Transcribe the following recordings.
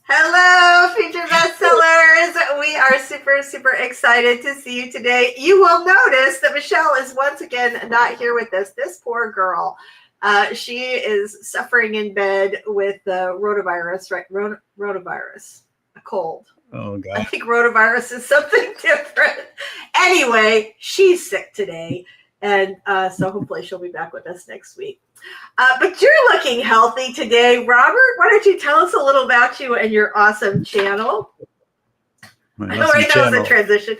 Hello, Future Bestsellers. We are super, super excited to see you today. You will notice that Michelle is once again not here with us. This poor girl. She is suffering in bed with rotavirus, right? Rotavirus, a cold. Oh, God. I think rotavirus is something different. Anyway, she's sick today. And so hopefully she'll be back with us next week. But you're looking healthy today. Robert, why don't you tell us a little about you and your awesome channel? My I know, right? That was a transition.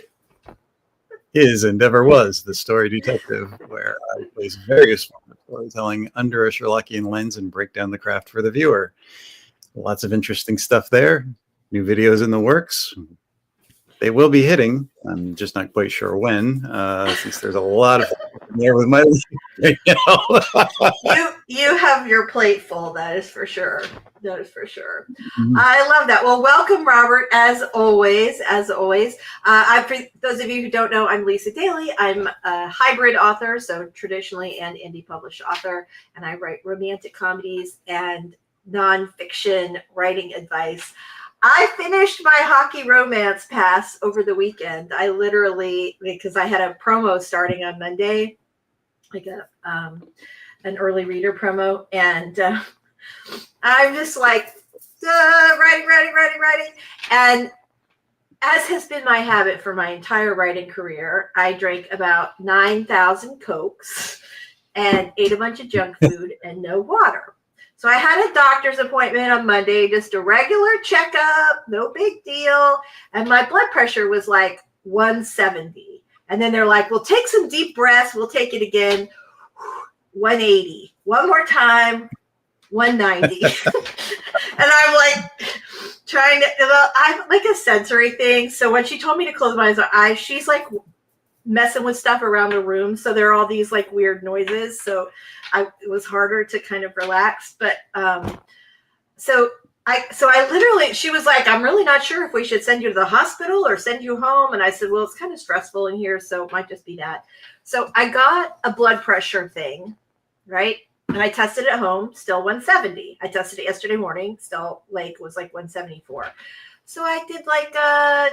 Is and ever was the story detective, where I place various forms of storytelling under a Sherlockian lens and break down the craft for the viewer. Lots of interesting stuff there. New videos in the works. They will be hitting. I'm just not quite sure when, since there's a lot of there with my right now. You have your plate full. That is for sure. That is for sure. Mm-hmm. I love that. Well, welcome, Robert. As always. For those of you who don't know, I'm Lisa Daly. I'm a hybrid author, so traditionally an indie published author, and I write romantic comedies and nonfiction writing advice. I finished my hockey romance pass over the weekend. I literally, because I had a promo starting on Monday, like an early reader promo, and I'm just like writing. And as has been my habit for my entire writing career, I drank about 9,000 Cokes and ate a bunch of junk food and no water. So I had a doctor's appointment on Monday, just a regular checkup, no big deal. And my blood pressure was like 170. And then they're like, well, take some deep breaths. We'll take it again. 180. One more time, 190. And I'm like trying to, well, I'm like a sensory thing. So when she told me to close my eyes, she's like messing with stuff around the room. So there are all these like weird noises. So it was harder to kind of relax. But so I literally, she was like, I'm really not sure if we should send you to the hospital or send you home. And I said, well, it's kind of stressful in here, so it might just be that. So I got a blood pressure thing, right? And I tested at home, still 170. I tested it yesterday morning, still was like 174. So I did like a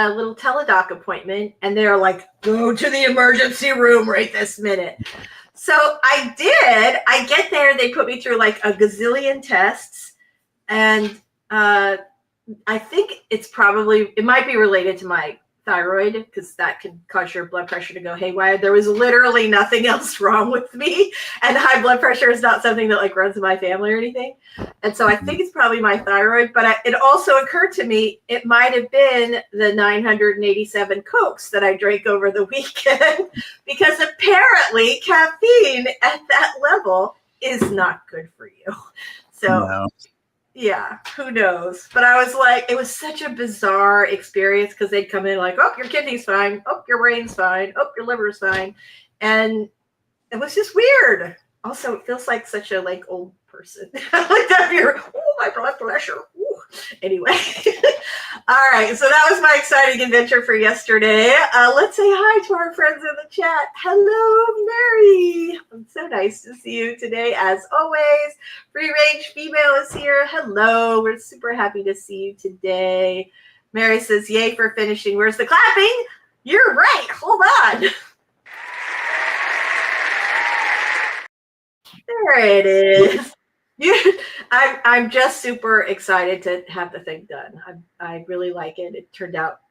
little teledoc appointment, and they're like, go to the emergency room right this minute. So I did. I get there. They put me through like a gazillion tests. And I think it might be related to my thyroid, because that can cause your blood pressure to go haywire. There was literally nothing else wrong with me. And high blood pressure is not something that like runs in my family or anything. And so I think it's probably my thyroid. But it also occurred to me, it might have been the 987 Cokes that I drank over the weekend, because apparently caffeine at that level is not good for you. So no. Yeah, who knows? But I was like, it was such a bizarre experience, because they'd come in like, oh, your kidney's fine. Oh, your brain's fine. Oh, your liver's fine. And it was just weird. Also, it feels like such a like old person. Like that here. Oh, my blood pressure. Ooh. Anyway. All right. So that was my exciting adventure for yesterday. Let's say hi to our friends in the chat. Hello, Mary. It's so nice to see you today, as always. Free Range Female is here. Hello. We're super happy to see you today. Mary says, yay for finishing. Where's the clapping? You're right. Hold on. There it is. I'm just super excited to have the thing done. I really like it. It turned out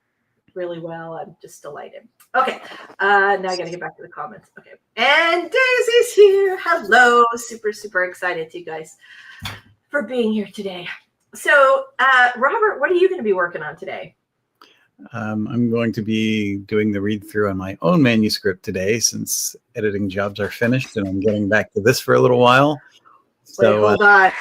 really well. I'm just delighted. Okay. Now I got to get back to the comments. Okay. And Daisy's here. Hello. Super, super excited to you guys for being here today. So, Robert, what are you going to be working on today? I'm going to be doing the read through on my own manuscript today, since editing jobs are finished and I'm getting back to this for a little while. So, wait, hold on.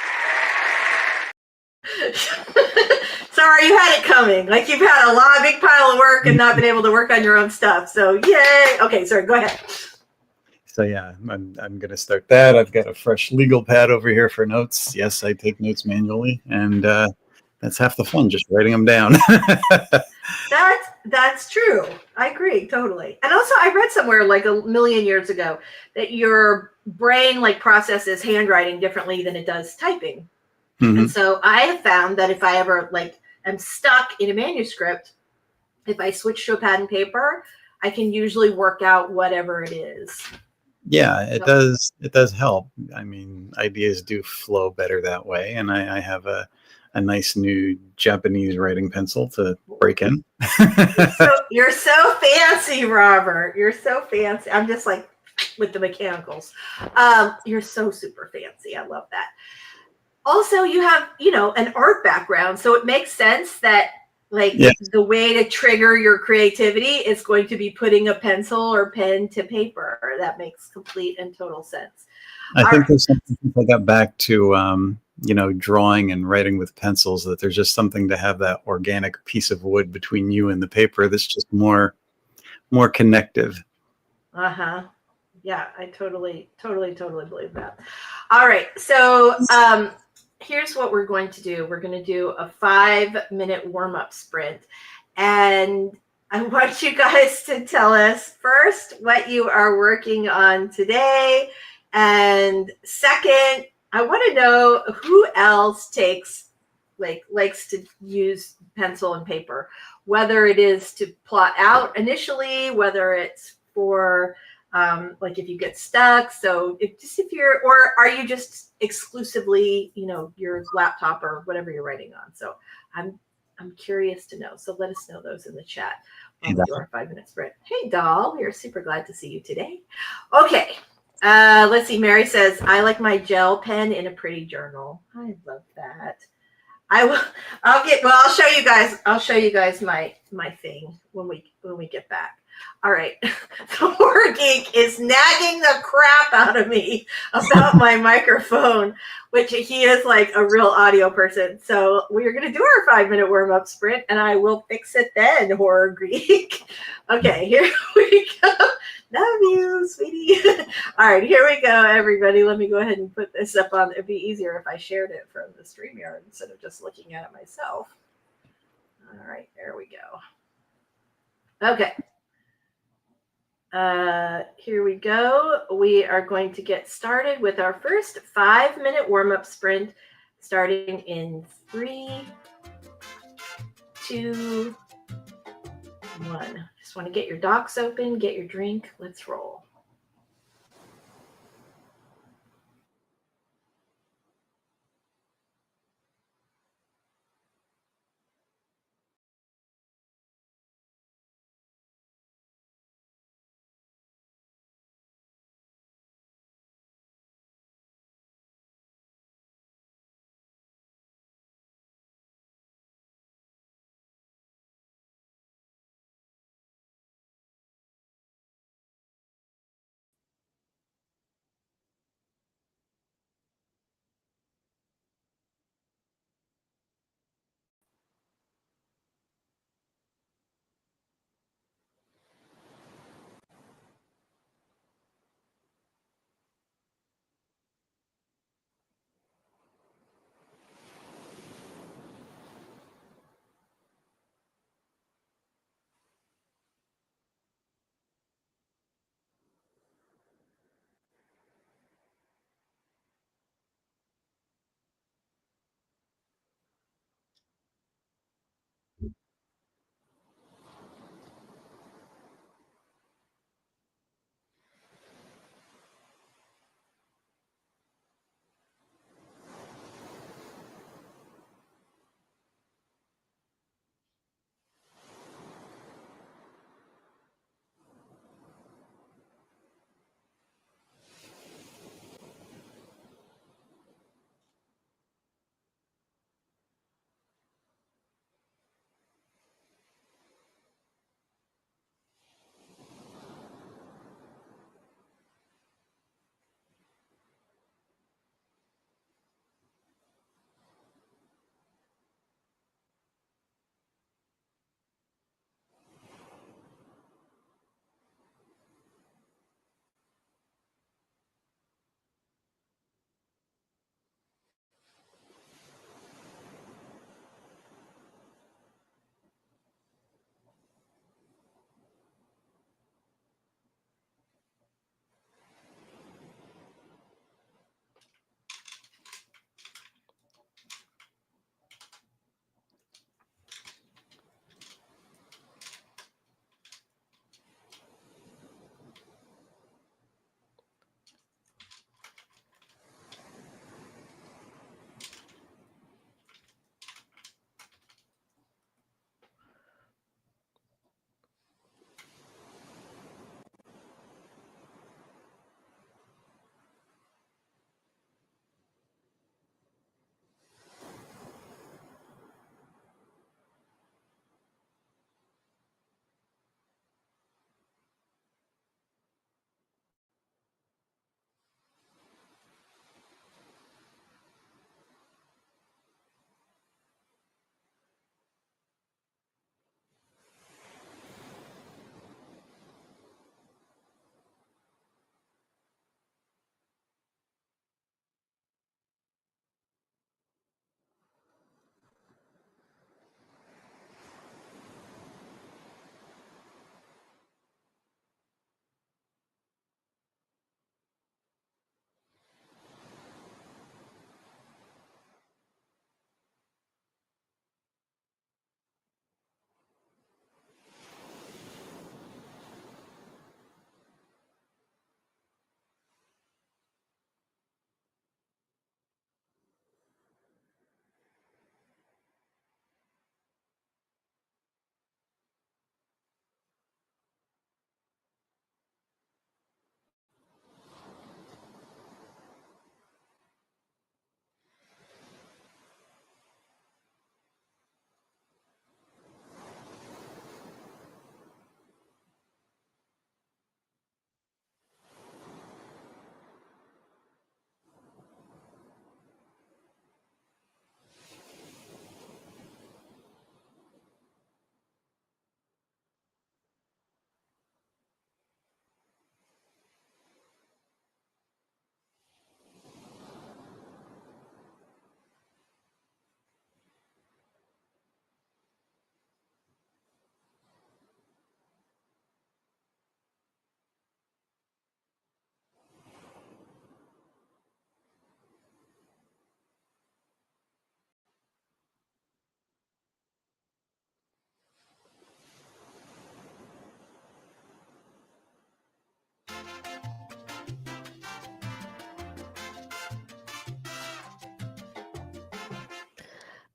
Sorry, you had it coming. Like, you've had a big pile of work and not been able to work on your own stuff. So, yay. Okay, sorry, go ahead. So, yeah, I'm going to start that. I've got a fresh legal pad over here for notes. Yes, I take notes manually, and that's half the fun, just writing them down. That's true. I agree, totally. And also, I read somewhere like a million years ago that your brain like processes handwriting differently than it does typing. Mm-hmm. And so I have found that if I ever like am stuck in a manuscript, if I switch to a pad and paper, I can usually work out whatever it is. Yeah, it does. It does help. I mean, ideas do flow better that way. And I have a nice new Japanese writing pencil to break in. You're so fancy, Robert. You're so fancy. I'm just like with the mechanicals. You're so super fancy. I love that. Also, you have, an art background, so it makes sense that the way to trigger your creativity is going to be putting a pencil or pen to paper. That makes complete and total sense. I think there's something I got back to, drawing and writing with pencils, that there's just something to have that organic piece of wood between you and the paper that's just more connective. Uh-huh. Yeah, I totally believe that. All right. So here's what we're going to do. We're going to do a 5-minute warm-up sprint. And I want you guys to tell us first what you are working on today. And second, I want to know who else likes to use pencil and paper, whether it is to plot out initially, whether it's for if you get stuck. So or are you just exclusively, your laptop or whatever you're writing on? So I'm curious to know. So let us know those in the chat while we do our 5-minute sprint. Hey, doll, we're super glad to see you today. Okay. Let's see. Mary says, I like my gel pen in a pretty journal. I love that. I'll show you guys my thing when we get back. All right. The horror geek is nagging the crap out of me about my microphone, which he is like a real audio person. So we're going to do our 5-minute warm-up sprint and I will fix it then, horror geek. Okay, here we go. Love you, sweetie. All right, here we go, everybody. Let me go ahead and put this up on. It'd be easier if I shared it from the StreamYard instead of just looking at it myself. All right, there we go. Okay. Here we go. We are going to get started with our first 5-minute warm-up sprint, starting in 3, 2, 1. Just want to get your docs open, get your drink. Let's roll.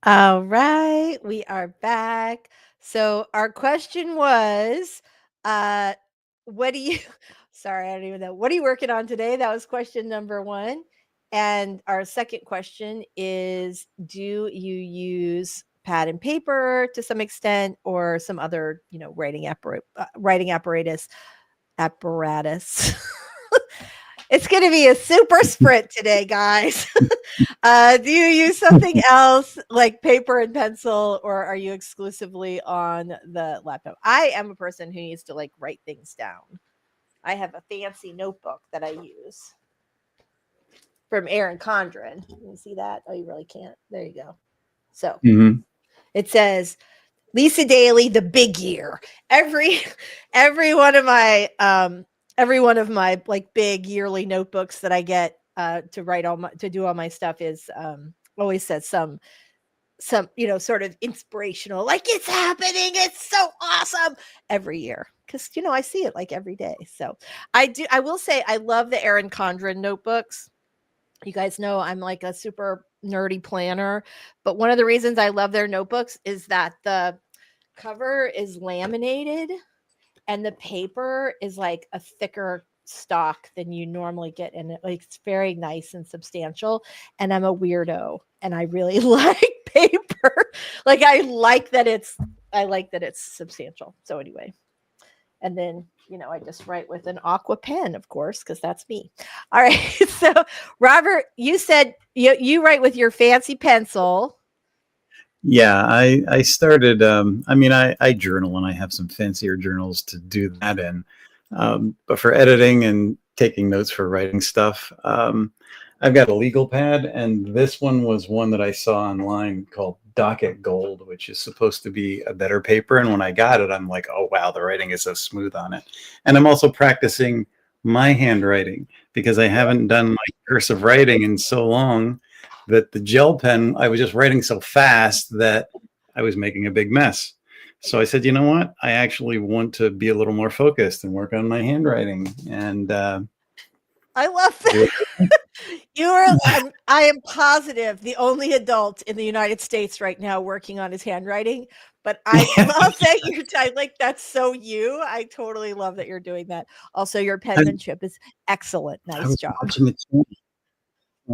All right, we are back. So our question was, what do you, sorry, I don't even know. What are you working on today? That was question number 1. And our second question is, do you use pad and paper to some extent or some other, writing apparatus? It's going to be a super sprint today, guys. Do you use something else like paper and pencil, or are you exclusively on the laptop? I am a person who needs to write things down. I have a fancy notebook that I use from Erin Condren. You see that? Oh, you really can't. There you go. So it says, Lisa Daly, the big year. Every one of my big yearly notebooks that I get to do all my stuff is always says some sort of inspirational, like, it's happening, it's so awesome, every year, because I see it every day. So I will say I love the Erin Condren notebooks. You guys know I'm a super nerdy planner, but one of the reasons I love their notebooks is that the cover is laminated and the paper is a thicker stock than you normally get, and it's very nice and substantial. And I'm a weirdo and I really like paper. I like that it's substantial. So anyway, and then I just write with an aqua pen, of course, because that's me. All right. So Robert, you said you write with your fancy pencil. Yeah, I started, I journal, and I have some fancier journals to do that in. But for editing and taking notes for writing stuff, I've got a legal pad, and this one was one that I saw online called Docket Gold, which is supposed to be a better paper. And when I got it, I'm like, oh, wow, the writing is so smooth on it. And I'm also practicing my handwriting because I haven't done my cursive writing in so long that the gel pen, I was just writing so fast that I was making a big mess. So I said, you know what? I actually want to be a little more focused and work on my handwriting. And I love that. I am positive the only adult in the United States right now working on his handwriting. But I love that that's so you. I totally love that you're doing that. Also, your penmanship is excellent. Nice job.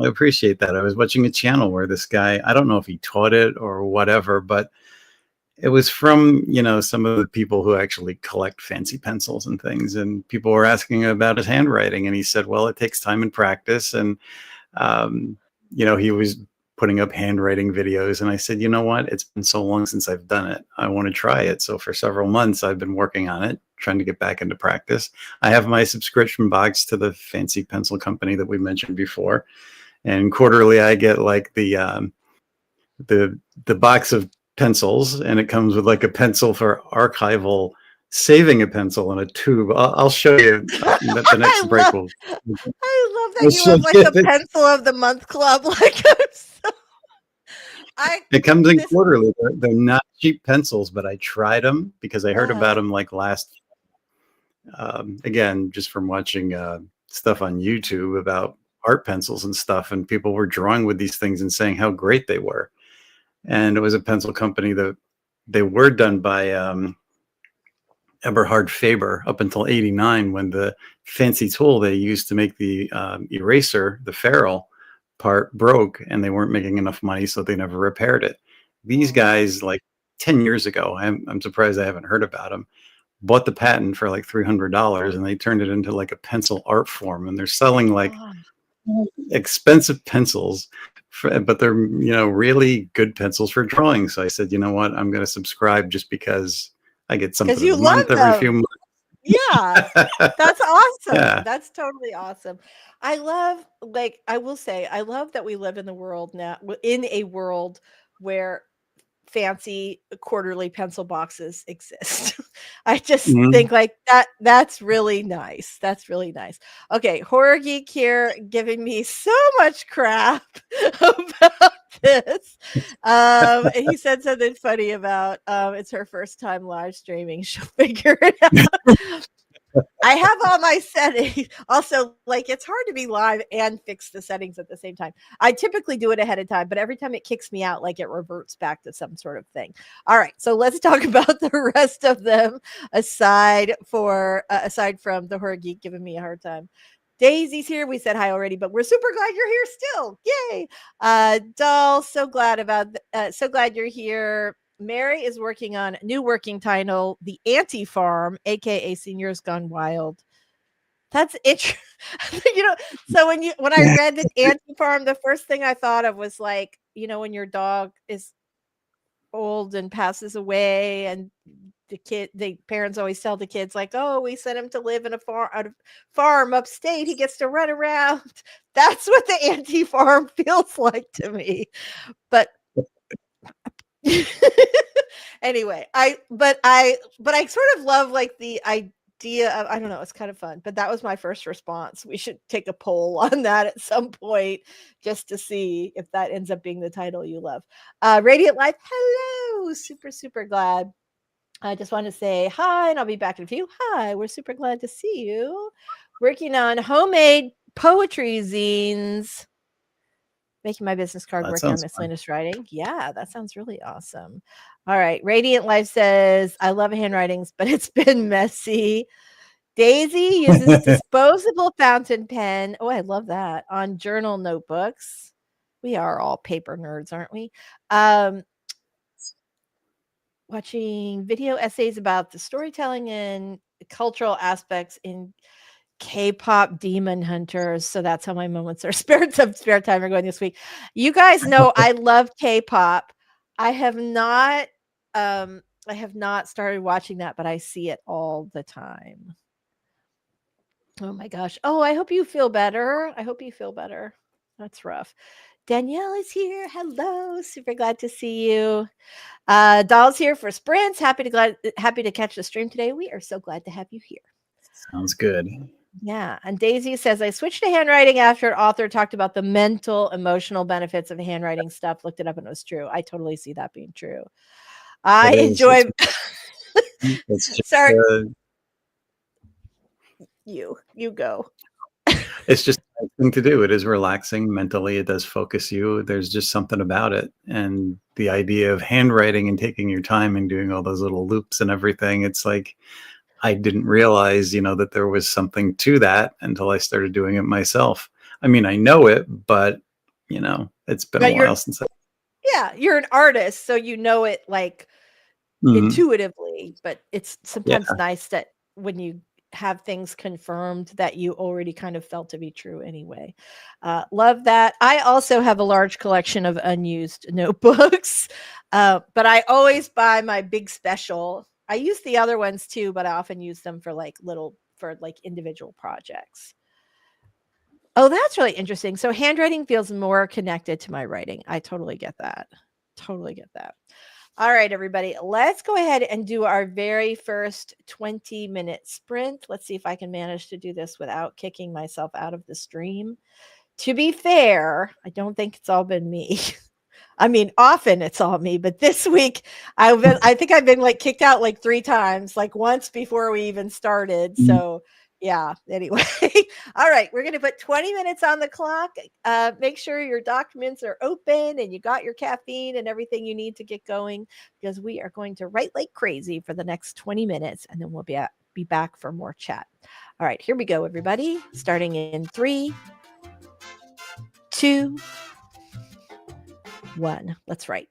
I appreciate that. I was watching a channel where this guy, I don't know if he taught it or whatever, but it was from, some of the people who actually collect fancy pencils and things. And people were asking about his handwriting. And he said, well, it takes time and practice. And, he was putting up handwriting videos. And I said, you know what? It's been so long since I've done it. I want to try it. So for several months, I've been working on it, trying to get back into practice. I have my subscription box to the fancy pencil company that we mentioned before. And quarterly, I get the box of pencils, and it comes with a pencil for archival, saving a pencil in a tube. I'll show you the next break. I love that you have the pencil of the month club. It comes in quarterly. They're not cheap pencils, but I tried them because I heard about them last. Again, just from watching stuff on YouTube about art pencils and stuff, and people were drawing with these things and saying how great they were. And it was a pencil company that they were done by Eberhard Faber up until '89, when the fancy tool they used to make the eraser, the ferrule part, broke, and they weren't making enough money, so they never repaired it. These guys, 10 years ago, I'm surprised I haven't heard about them, bought the patent for $300, and they turned it into a pencil art form, and they're selling expensive pencils, but they're really good pencils for drawing. So I said, you know what, I'm going to subscribe just because I get something a month every few months. Yeah, that's awesome. Yeah. That's totally awesome. I love, I will say, I love that we live in a world where fancy quarterly pencil boxes exist. I just think that's really nice. That's really nice. Okay, Horror Geek here giving me so much crap about this. He said something funny about it's her first time live streaming. She'll figure it out. I have all my settings. Also, like, it's hard to be live and fix the settings at the same time. I typically do it ahead of time, but every time it kicks me out, like, it reverts back to some sort of thing. All right, so let's talk about the rest of them aside from the horror geek giving me a hard time. Daisy's here. We said hi already, but we're super glad you're here still. Yay! Doll, so glad you're here. Mary is working on a new working title, The Anti Farm, aka Seniors Gone Wild. That's it. So when I read The Anti Farm, the first thing I thought of was like, when your dog is old and passes away, and the parents always tell the kids like, oh, we sent him to live in a farm upstate. He gets to run around. That's what The Anti Farm feels like to me. But anyway, I sort of love like the idea of, I don't know, it's kind of fun, but that was my first response. We should take a poll on that at some point just to see if that ends up being the title you love. Radiant Life, hello, super glad. I just want to say hi, and I'll be back in a few. Hi, we're super glad to see you. Working on homemade poetry zines. Making my business card, That working on sounds fun. miscellaneous writing. Yeah, that sounds really awesome. All right. Radiant Life says, I love handwritings, but it's been messy. Daisy uses disposable fountain pen. Oh, I love that. On journal notebooks. We are all paper nerds, aren't we? Watching video essays about the storytelling and cultural aspects in K-pop Demon Hunters. So that's how my moments are spare time are going this week. You guys know I love K-pop. I have not started watching that, but I see it all the time. Oh my gosh. Oh, I hope you feel better. That's rough. Danielle is here. Hello. Super glad to see you. Doll's here for Sprints. Happy to catch the stream today. We are so glad to have you here. Sounds good. Yeah. And Daisy says, I switched to handwriting after an author talked about the mental, emotional benefits of handwriting stuff. Looked it up and it was true. I totally see that being true. I enjoy. It's just, Sorry. You go. It's just a nice thing to do. It is relaxing mentally. It does focus you. There's just something about it. And the idea of handwriting and taking your time and doing all those little loops and everything, it's like, I didn't realize, that there was something to that until I started doing it myself. I mean, I know it, but, it's been a while since Yeah, you're an artist, so you know it like intuitively, but it's sometimes nice that when you have things confirmed that you already kind of felt to be true anyway. Love that. I also have a large collection of unused notebooks, but I always buy my big special. I use the other ones too, but I often use them for individual projects. Oh, that's really interesting. So handwriting feels more connected to my writing. I totally get that. All right, everybody, let's go ahead and do our very first 20-minute sprint. Let's see if I can manage to do this without kicking myself out of the stream. To be fair, I don't think it's all been me. I mean, often it's all me, but this week I think I've been kicked out 3 times, once before we even started. So yeah, anyway. All right, we're going to put 20 minutes on the clock. Make sure your documents are open and you got your caffeine and everything you need to get going, because we are going to write like crazy for the next 20 minutes, and then we'll be back for more chat. All right, here we go, everybody. Starting in 3, 2, 1. Let's write.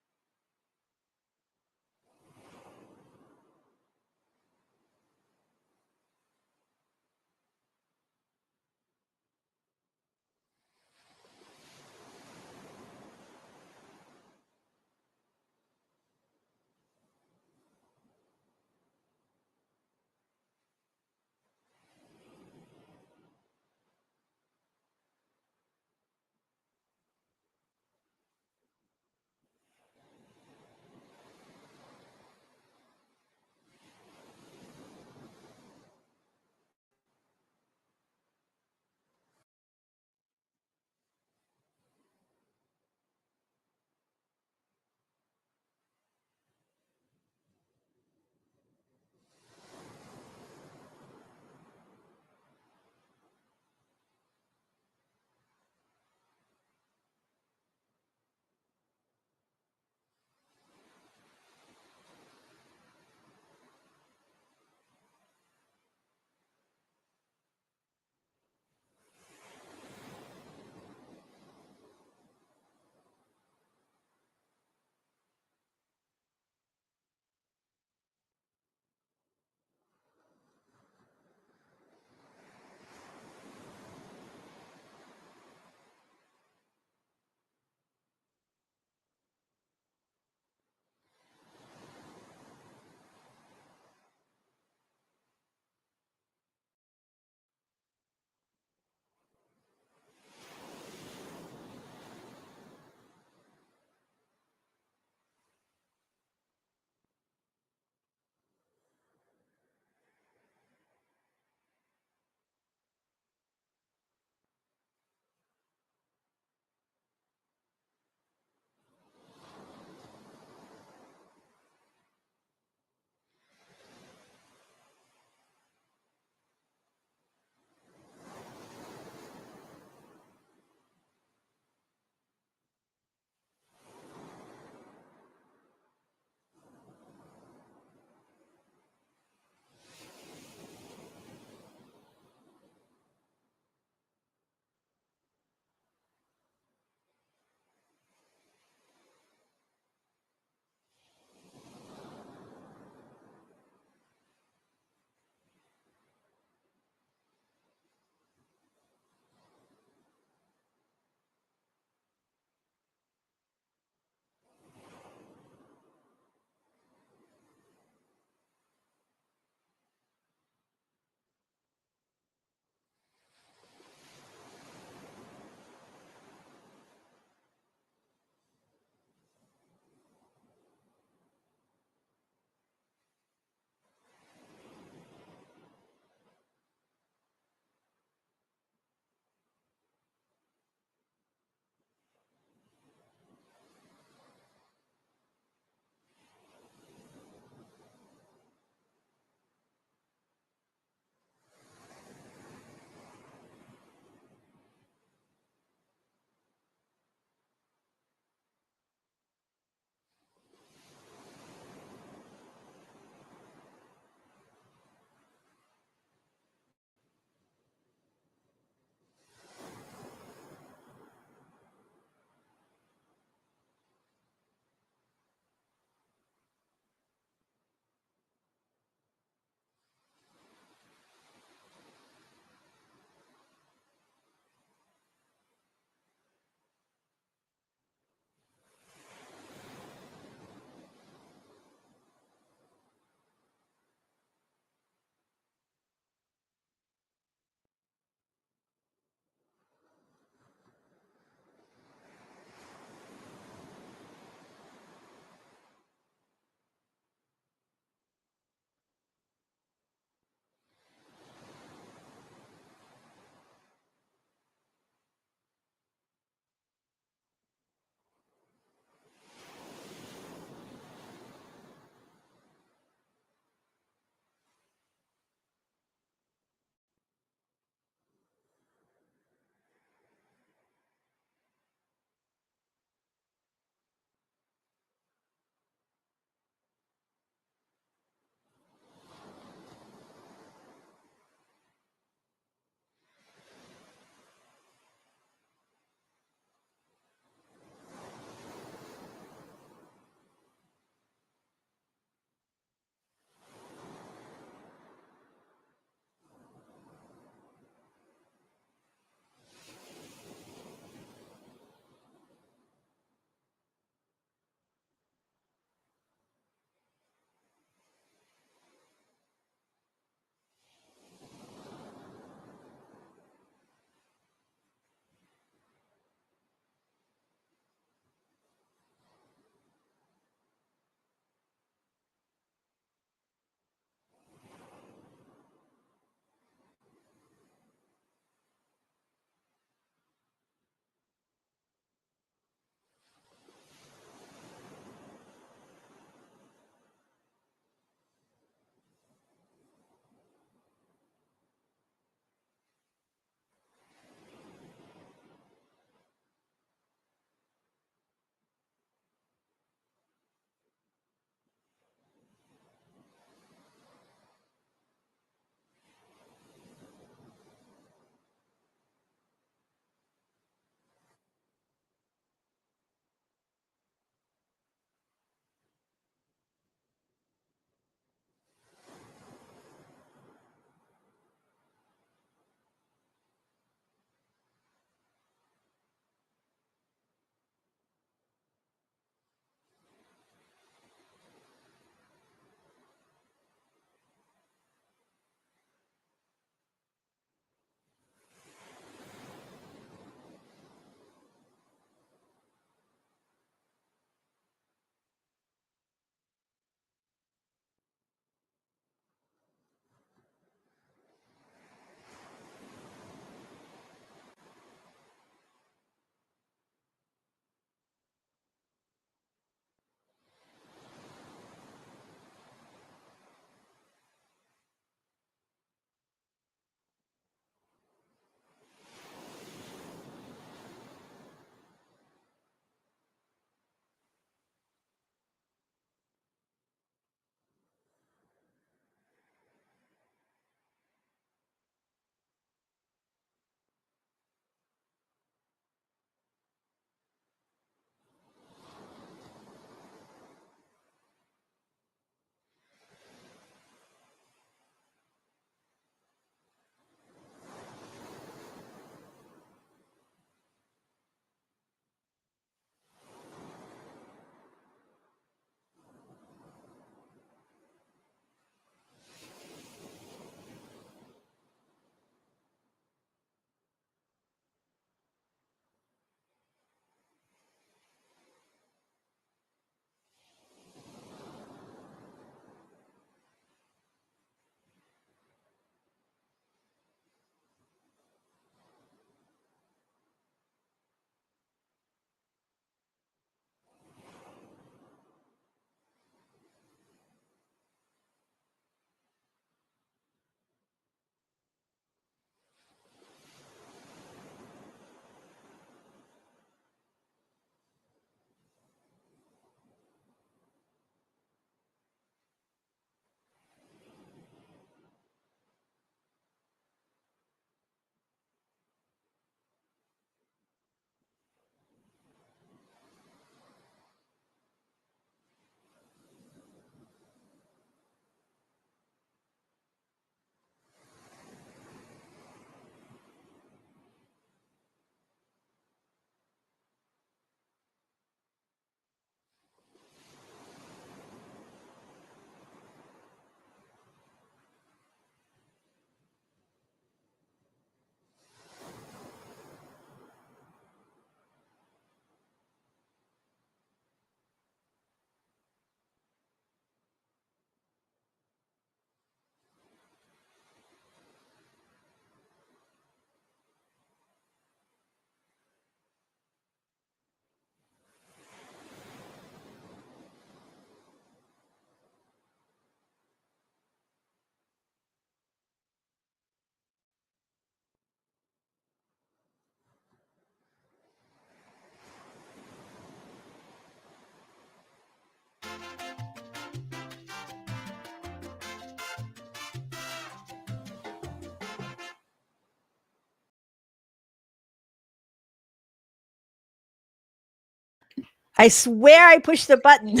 I swear I pushed the button.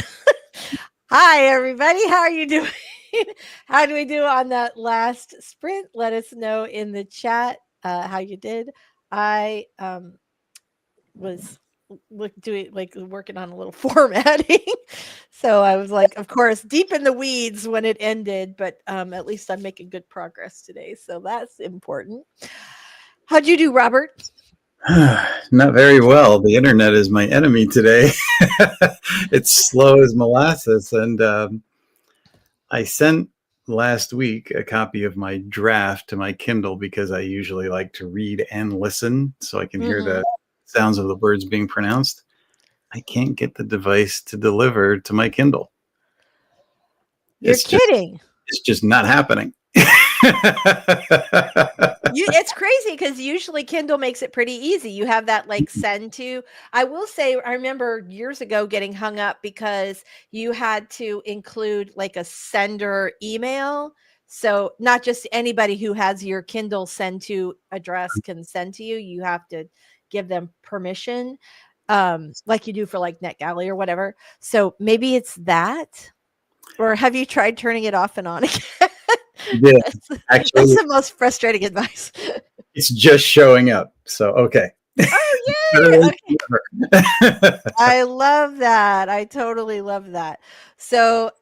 Hi, everybody. How are you doing? How do we do on that last sprint? Let us know in the chat how you did. I was working on a little formatting. So I was like, of course, deep in the weeds when it ended, but at least I'm making good progress today. So that's important. How'd you do, Robert? Not very well. The internet is my enemy today. It's slow as molasses. And I sent last week a copy of my draft to my Kindle because I usually like to read and listen so I can hear the sounds of the words being pronounced. I can't get the device to deliver to my Kindle. You're kidding. It's just not happening. It's crazy because usually Kindle makes it pretty easy. You have that like send to. I will say, I remember years ago getting hung up because you had to include like a sender email. So not just anybody who has your Kindle send to address can send to you. You have to give them permission, like you do for like NetGalley or whatever. So maybe it's that. Or have you tried turning it off and on again? Yeah, actually, that's the most frustrating advice. It's just showing up. So, okay. Oh, yeah. Okay. I love that. I totally love that. So,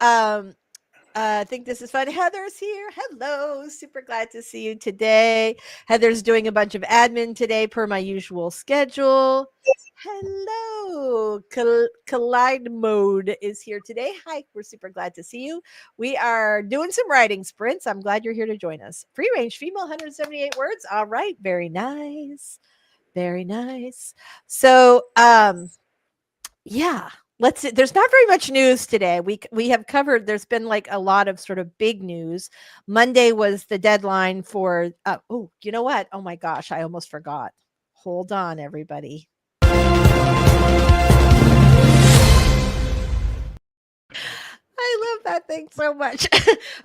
I think this is fun. Heather's here. Hello. Super glad to see you today. Heather's doing a bunch of admin today per my usual schedule. Hello. Collide Mode is here today. Hi. We're super glad to see you. We are doing some writing sprints. I'm glad you're here to join us. Free range female, 178 words. All right. Very nice. Very nice. So, yeah. There's not very much news today. We have covered, there's been like a lot of sort of big news. Monday was the deadline for, oh, you know what? Oh my gosh, I almost forgot. Hold on, everybody. I love that thing so much.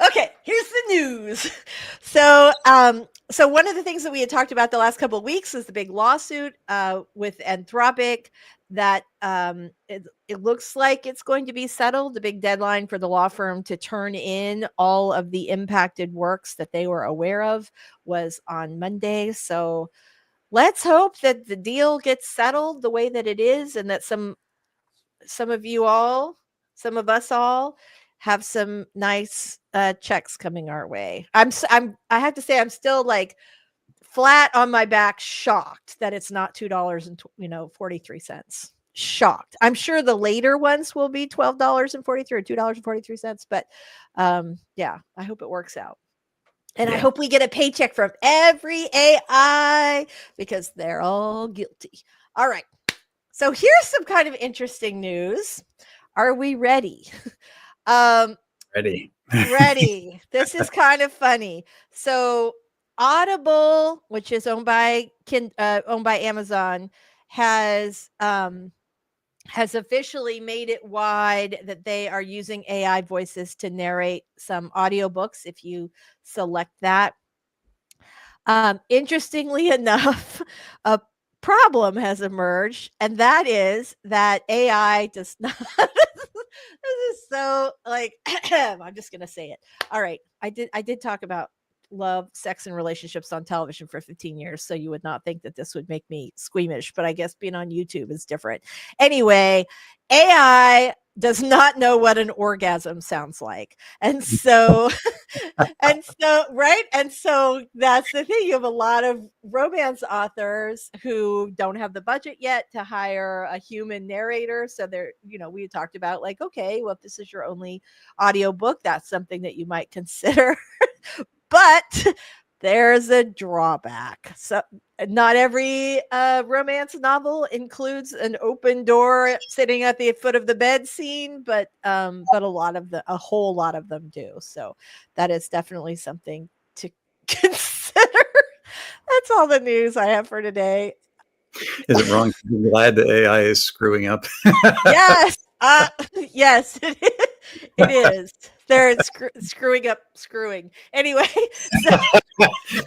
Okay, here's the news. So one of the things that we had talked about the last couple of weeks is the big lawsuit with Anthropic that it looks like it's going to be settled. The big deadline for the law firm to turn in all of the impacted works that they were aware of was on Monday. So let's hope that the deal gets settled the way that it is, and that some of us all have some nice checks coming our way. I have to say I'm still like flat on my back, shocked that it's not $2.43. Shocked. I'm sure the later ones will be $12.43 or $2.43, but yeah, I hope it works out. And I hope we get a paycheck from every AI because they're all guilty. All right. So here's some kind of interesting news. Are we ready? Ready. Ready. This is kind of funny. So Audible, which is owned by Amazon, has officially made it wide that they are using AI voices to narrate some audiobooks if you select that. Interestingly enough, a problem has emerged, and that is that AI does not. This is so like I'm just gonna say it. All right, I did talk about love, sex, and relationships on television for 15 years, so you would not think that this would make me squeamish, but I guess being on YouTube is different. Anyway, AI does not know what an orgasm sounds like. And so, and so that's the thing. You have a lot of romance authors who don't have the budget yet to hire a human narrator. So they're, we talked about like, okay, well, if this is your only audiobook, that's something that you might consider. But there's a drawback. So not every romance novel includes an open door sitting at the foot of the bed scene, but a whole lot of them do. So that is definitely something to consider. That's all the news I have for today. Is it wrong to be glad that AI is screwing up? Yes. Yes, it is. It is. They're screwing up screwing. Anyway, so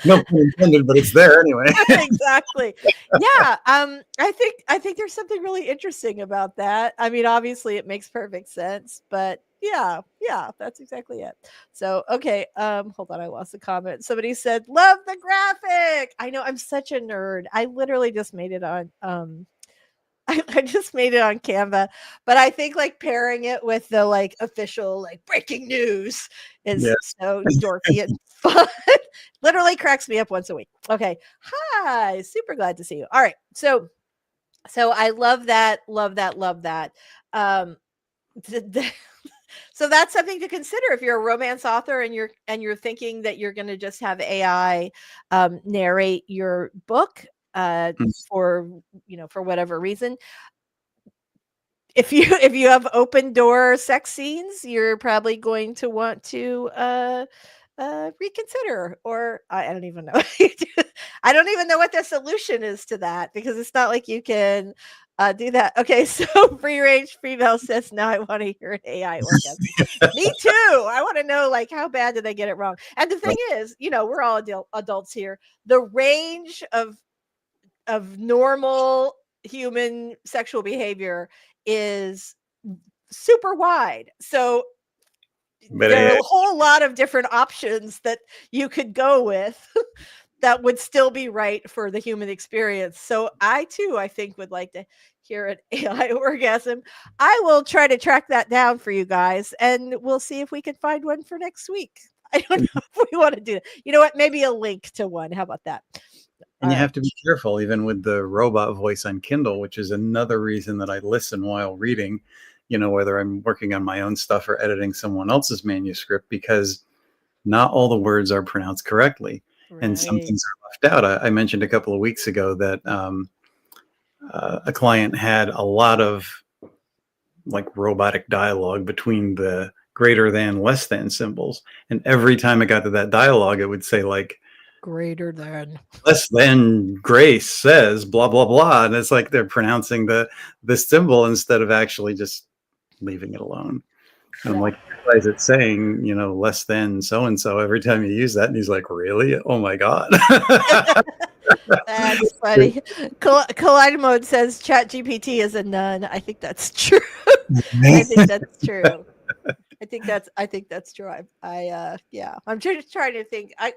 No pun intended, but it's there anyway. exactly. Yeah. I think there's something really interesting about that. I mean, obviously it makes perfect sense, but yeah, that's exactly it. So okay, hold on, I lost the comment. Somebody said, love the graphic. I know, I'm such a nerd. I literally just made it on I just made it on Canva, but I think like pairing it with the like official like breaking news is so dorky and fun. Literally cracks me up once a week. Okay. Hi, super glad to see you. All right. So I love that. So that's something to consider if you're a romance author and you're thinking that you're going to just have AI narrate your book for whatever reason. If you have open door sex scenes, you're probably going to want to reconsider, or I don't even know. I don't even know what the solution is to that, because it's not like you can do that. Okay, so free range female says, now I want to hear an AI orgasm. Me too. I want to know, like, how bad did I get it wrong? And the thing is, we're all adults here. The range of normal human sexual behavior is super wide. So there are a whole lot of different options that you could go with that would still be right for the human experience. So I think would like to hear an AI orgasm. I will try to track that down for you guys, and we'll see if we can find one for next week. I don't know if we want to do that. You know what? Maybe a link to one. How about that? And you have to be careful, even with the robot voice on Kindle, which is another reason that I listen while reading, whether I'm working on my own stuff or editing someone else's manuscript, because not all the words are pronounced correctly. Right. And some things are left out. I mentioned a couple of weeks ago that a client had a lot of like robotic dialogue between the greater than, less than symbols. And every time it got to that dialogue, it would say like, greater than, less than Grace says blah blah blah, and it's like they're pronouncing the symbol instead of actually just leaving it alone. And I'm like, why is it saying less than so and so every time you use that? And he's like, really? Oh my god. That's funny. Collide Mode says ChatGPT is a nun. I think that's true. I think that's true. I think that's true. I'm just trying to think. I'm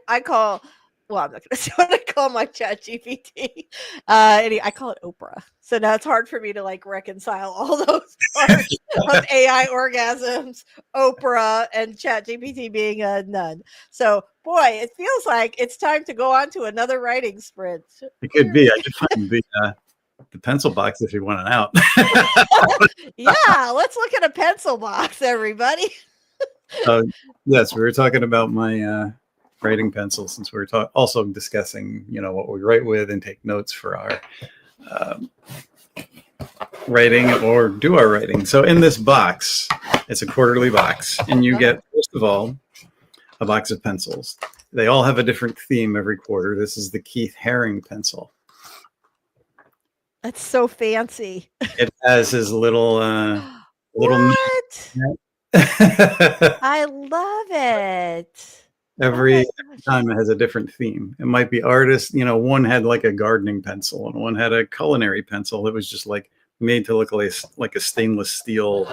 not going to say what I call my ChatGPT. I call it Oprah. So now it's hard for me to like reconcile all those parts of AI orgasms, Oprah, and ChatGPT being a nun. So boy, it feels like it's time to go on to another writing sprint. It could be. I could find the pencil box if you want it out. Yeah, let's look at a pencil box, everybody. Yes, we were talking about my writing pencil, since we were also discussing what we write with and take notes for our writing or do our writing. So in this box, it's a quarterly box, and you get, first of all, a box of pencils. They all have a different theme every quarter. This is the Keith Haring pencil. That's so fancy. It has his little what? I love it. Every time it has a different theme. It might be artist, one had like a gardening pencil and one had a culinary pencil that was just like made to look like a stainless steel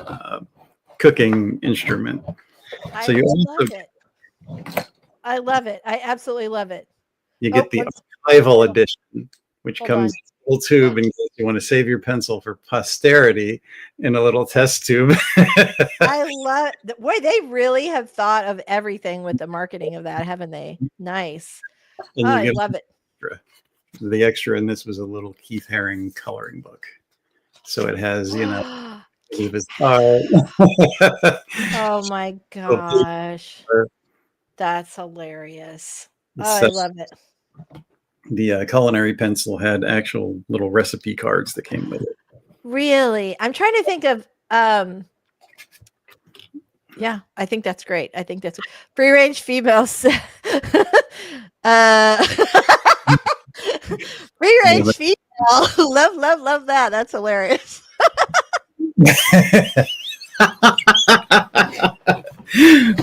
cooking instrument. So I love it. I absolutely love it. You get the archival edition, which comes in a little tube in case you want to save your pencil for posterity in a little test tube. I love, boy, they really have thought of everything with the marketing of that, haven't they? Nice. I love it. The extra in this was a little Keith Haring coloring book. So it has, oh my gosh. That's hilarious. I love it. The culinary pencil had actual little recipe cards that came with it. Really? I'm trying to think of, yeah, I think that's great. I think that's free range females. Free range female. Love that. That's hilarious.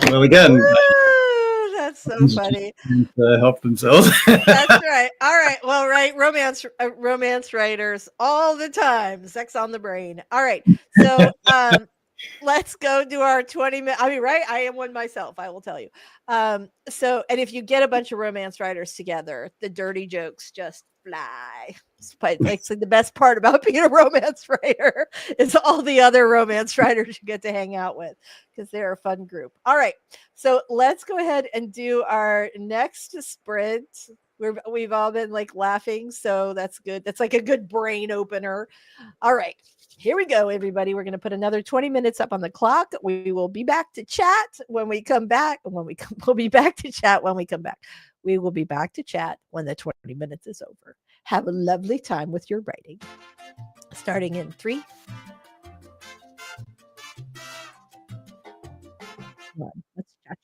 Well, again, Woo, that's so funny. to help themselves. That's right. All right. Well, right. Romance writers all the time. Sex on the brain. All right. So, let's go do our 20-minute. I mean, right? I am one myself, I will tell you. So, and if you get a bunch of romance writers together, the dirty jokes just fly. It's like the best part about being a romance writer is all the other romance writers you get to hang out with, because they're a fun group. All right. So let's go ahead and do our next sprint. We've all been like laughing, so that's good. That's like a good brain opener. All right. Here we go, everybody. We're going to put another 20 minutes up on the clock. We will be back to chat when we come back. We'll be back to chat when we come back. We will be back to chat when the 20 minutes is over. Have a lovely time with your writing. Starting in 3, 1. Let's chat.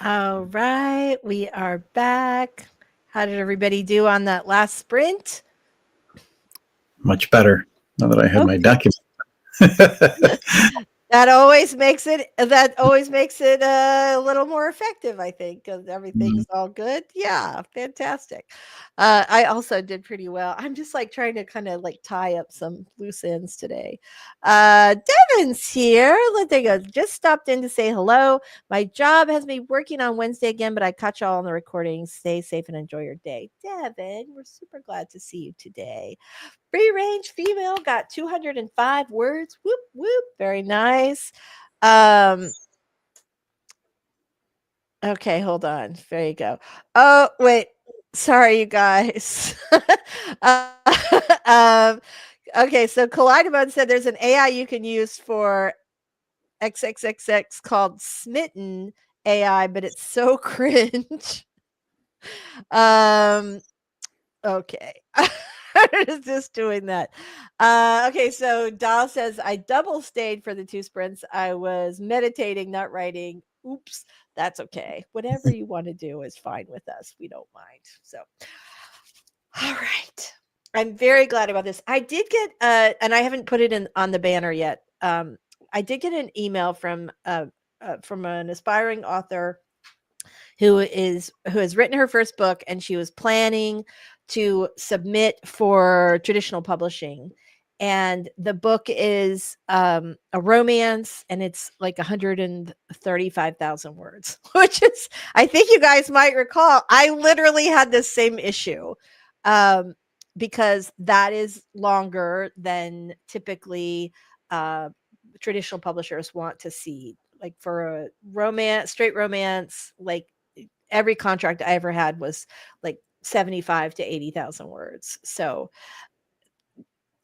All right, we are back. How did everybody do on that last sprint? Much better now that I had my document. That always makes it a little more effective, I think, because everything's all good. Yeah, fantastic. I also did pretty well. I'm just like trying to kind of like tie up some loose ends today. Devin's here. There you go. Just stopped in to say hello. My job has me working on Wednesday again, but I caught y'all on the recording. Stay safe and enjoy your day. Devin, we're super glad to see you today. Free range female got 205 words. Whoop, whoop. Very nice. Okay, hold on. There you go. Oh, wait. Sorry, you guys. Okay, so Kaleidobone said there's an AI you can use for XXXX called Smitten AI, but it's so cringe. Okay. Just doing that. Okay, so Dahl says I double stayed for the 2 sprints. I was meditating, not writing. Oops, that's okay. Whatever you want to do is fine with us. We don't mind. So, all right. I'm very glad about this. I did get and I haven't put it in on the banner yet. I did get an email from an aspiring author who has written her first book, and she was planning to submit for traditional publishing. And the book is a romance, and it's like 135,000 words, which is, I think you guys might recall, I literally had this same issue because that is longer than typically traditional publishers want to see. Like for a romance, straight romance, like every contract I ever had was like 75 to 80,000 words. So,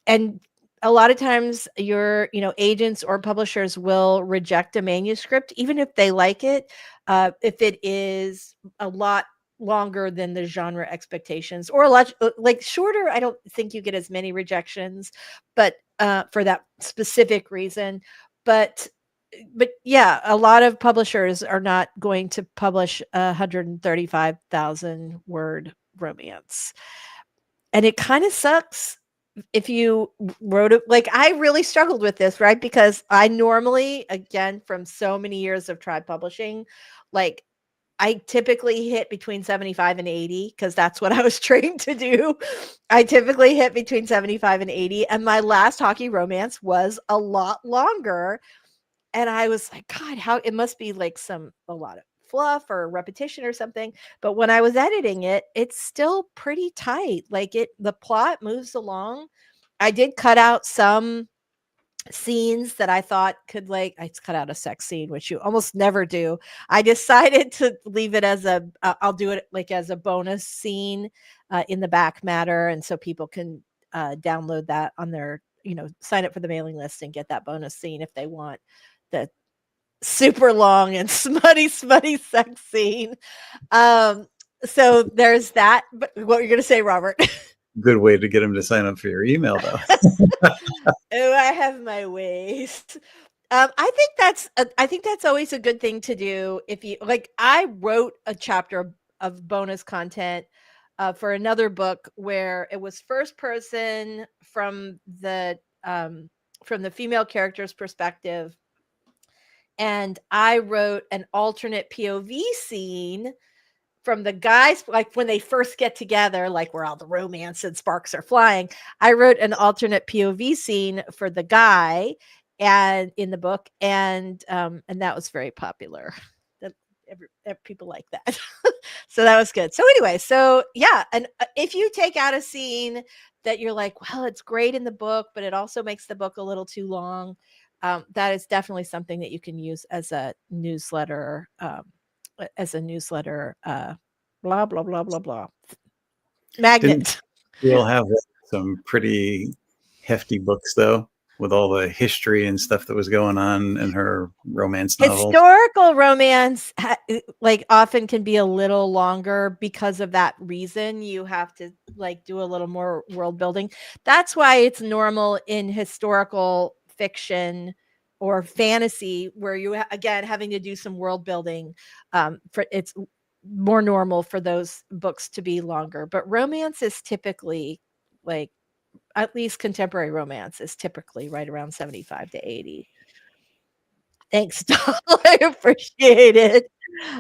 and a lot of times your, agents or publishers will reject a manuscript, even if they like it, if it is a lot longer than the genre expectations, or a lot like shorter. I don't think you get as many rejections, but for that specific reason. But yeah, a lot of publishers are not going to publish a 135,000 word romance. And it kind of sucks if you wrote it. Like, I really struggled with this, right? Because I normally, again, from so many years of tribe publishing, like I typically hit between 75 and 80 because that's what I was trained to do. I typically hit between 75 and 80. And my last hockey romance was a lot longer. And I was like, God, how it must be like a lot of fluff or repetition or something. But when I was editing it, it's still pretty tight. Like the plot moves along. I did cut out some scenes that I thought could, like, I cut out a sex scene, which you almost never do. I decided to leave it as I'll do it like as a bonus scene in the back matter. And so people can download that on their, sign up for the mailing list and get that bonus scene if they want the super long and smutty sex scene. So there's that. But what were you going to say, Robert? Good way to get them to sign up for your email, though. Oh, I have my ways. I think that's always a good thing to do. If you like, I wrote a chapter of bonus content for another book where it was first person from the female character's perspective. And I wrote an alternate POV scene from the guys, like when they first get together, like where all the romance and sparks are flying. I wrote an alternate POV scene for the guy and in the book, and that was very popular. That people like that. So that was good. So anyway, so yeah, and if you take out a scene that you're like, well, it's great in the book, but it also makes the book a little too long, that is definitely something that you can use as a newsletter. Blah blah blah blah blah magnet. We'll have some pretty hefty books though, with all the history and stuff that was going on in her romance novels. Historical romance like often can be a little longer because of that reason. You have to like do a little more world building. That's why it's normal in historical fiction or fantasy where you again having to do some world building. For it's more normal for those books to be longer, but romance is typically like, at least contemporary romance is typically right around 75 to 80. Thanks, Doll. I appreciate it.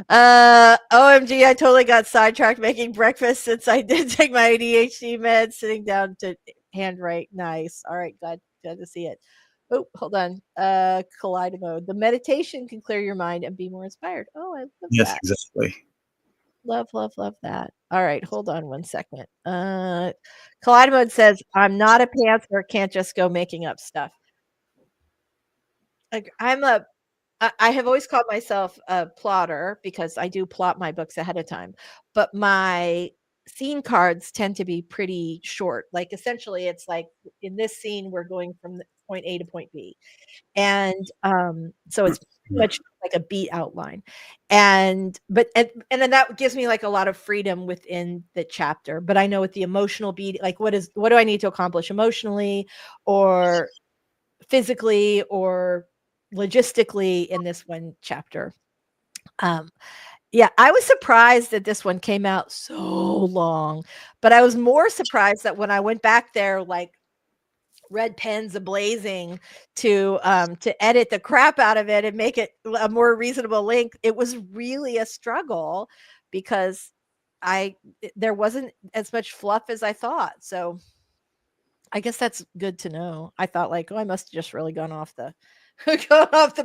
OMG, I totally got sidetracked making breakfast since I did take my ADHD meds, sitting down to handwrite. Nice. All right, glad to see it. Oh, hold on. Collide mode. The meditation can clear your mind and be more inspired. Oh, I love Yes, that. exactly. Love that. All right, hold on one second. Collide mode says, I'm not a pantser, can't just go making up stuff. Like I have always called myself a plotter because I do plot my books ahead of time, but my scene cards tend to be pretty short. Like essentially it's like in this scene, we're going from point A to point B. And so it's pretty much like a beat outline. And then that gives me like a lot of freedom within the chapter. But I know with the emotional beat, like what do I need to accomplish emotionally or physically or logistically in this one chapter. Yeah, I was surprised that this one came out so long, but I was more surprised that when I went back there, like red pens ablazing to edit the crap out of it and make it a more reasonable length, it was really a struggle because there wasn't as much fluff as I thought. So I guess that's good to know. I thought like, oh, I must have just really gone off the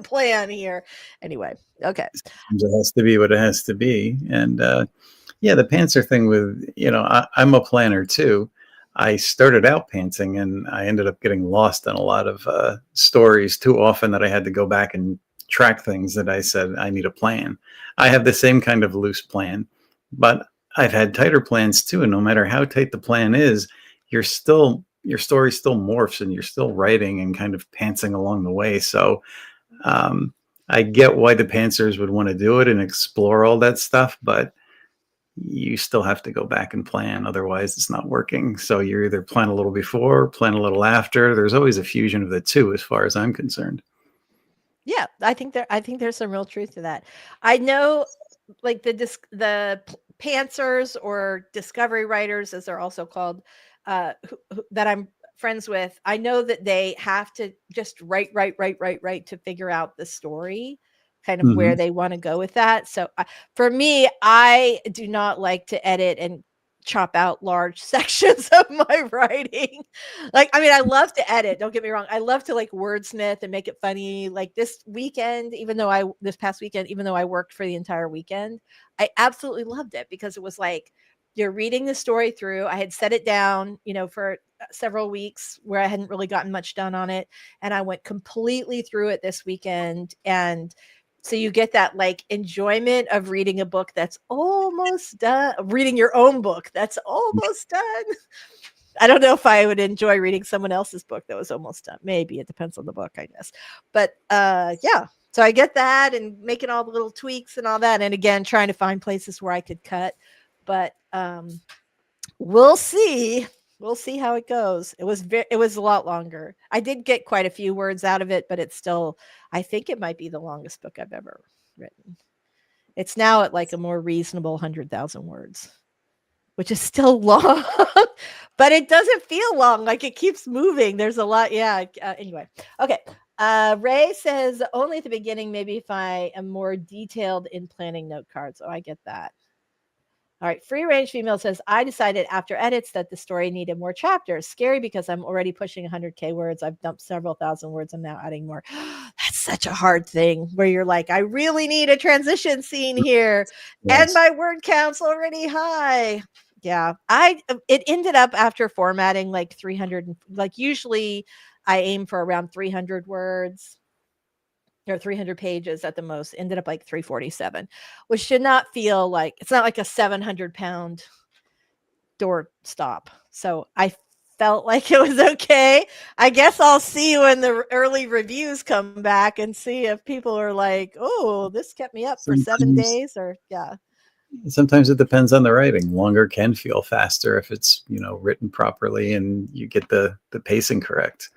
plan here. Anyway, okay. It has to be what it has to be. And yeah, the pantser thing with, I'm a planner too. I started out pantsing and I ended up getting lost in a lot of stories too often that I had to go back and track things that I said, I need a plan. I have the same kind of loose plan, but I've had tighter plans too. And no matter how tight the plan is, your story still morphs and you're still writing and kind of pantsing along the way. So I get why the pantsers would want to do it and explore all that stuff, but you still have to go back and plan. Otherwise it's not working. So you're either plan a little before, plan a little after. There's always a fusion of the two as far as I'm concerned. Yeah, I think there's some real truth to that. I know like the pantsers or discovery writers, as they're also called, that I'm friends with, I know that they have to just write to figure out the story, kind of where they want to go with that. So for me, I do not like to edit and chop out large sections of my writing. Like, I mean, I love to edit, don't get me wrong. I love to like wordsmith and make it funny. Like this past weekend, even though I worked for the entire weekend, I absolutely loved it because it was like, you're reading the story through. I had set it down, for several weeks where I hadn't really gotten much done on it. And I went completely through it this weekend. And so you get that like enjoyment of reading a book that's almost done, reading your own book that's almost done. I don't know if I would enjoy reading someone else's book that was almost done. Maybe it depends on the book, I guess. But yeah, so I get that and making all the little tweaks and all that. And again, trying to find places where I could cut. But we'll see. We'll see how it goes. It was a lot longer. I did get quite a few words out of it, but it's still, I think it might be the longest book I've ever written. It's now at like a more reasonable 100,000 words, which is still long, but it doesn't feel long. Like it keeps moving. There's a lot. Yeah. Anyway. Okay. Ray says only at the beginning, maybe if I am more detailed in planning note cards. Oh, I get that. All right. Free range female says, I decided after edits that the story needed more chapters. Scary because I'm already pushing 100K words. I've dumped several thousand words. I'm now adding more. That's such a hard thing where you're like, I really need a transition scene here. Yes. And my word count's already high. Yeah. It ended up after formatting like 300, like usually I aim for around 300 words. Or 300 pages at the most, ended up like 347, which should not feel like, it's not like a 700-pound door stop. So I felt like it was okay. I guess I'll see when the early reviews come back and see if people are like, oh, this kept me up for 7 days, or yeah. Sometimes it depends on the writing. Longer can feel faster if it's, written properly and you get the pacing correct.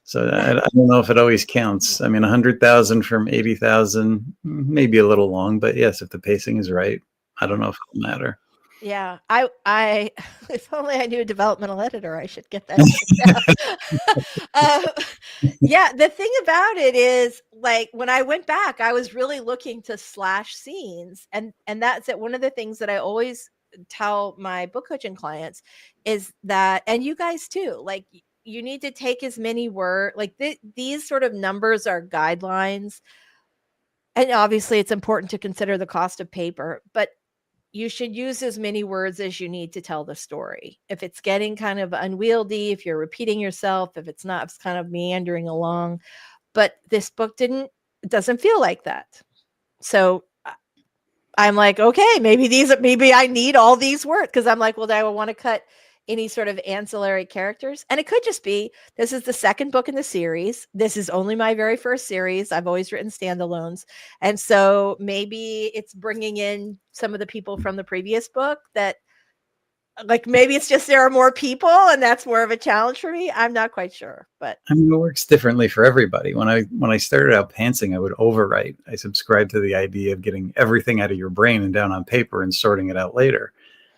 So I don't know if it always counts. I mean, 100,000 from 80,000, maybe a little long, but yes, if the pacing is right, I don't know if it'll matter. Yeah, I if only I knew a developmental editor, I should get that. Yeah, the thing about it is, like, when I went back, I was really looking to slash scenes, and that's it. One of the things that I always tell my book coaching clients is that, and you guys too, like, you need to take as many like these sort of numbers are guidelines, and obviously it's important to consider the cost of paper, but you should use as many words as you need to tell the story. If it's getting kind of unwieldy, if you're repeating yourself, if it's not, it's kind of meandering along. But this book doesn't feel like that. So I'm like, okay, maybe I need all these words, because I'm like, well, do I want to cut any sort of ancillary characters? And it could just be, this is the second book in the series. This is only my very first series. I've always written standalones. And so maybe it's bringing in some of the people from the previous book that, like, maybe it's just there are more people and that's more of a challenge for me. I'm not quite sure, but I mean, it works differently for everybody. When I started out pantsing, I would overwrite. I subscribed to the idea of getting everything out of your brain and down on paper and sorting it out later.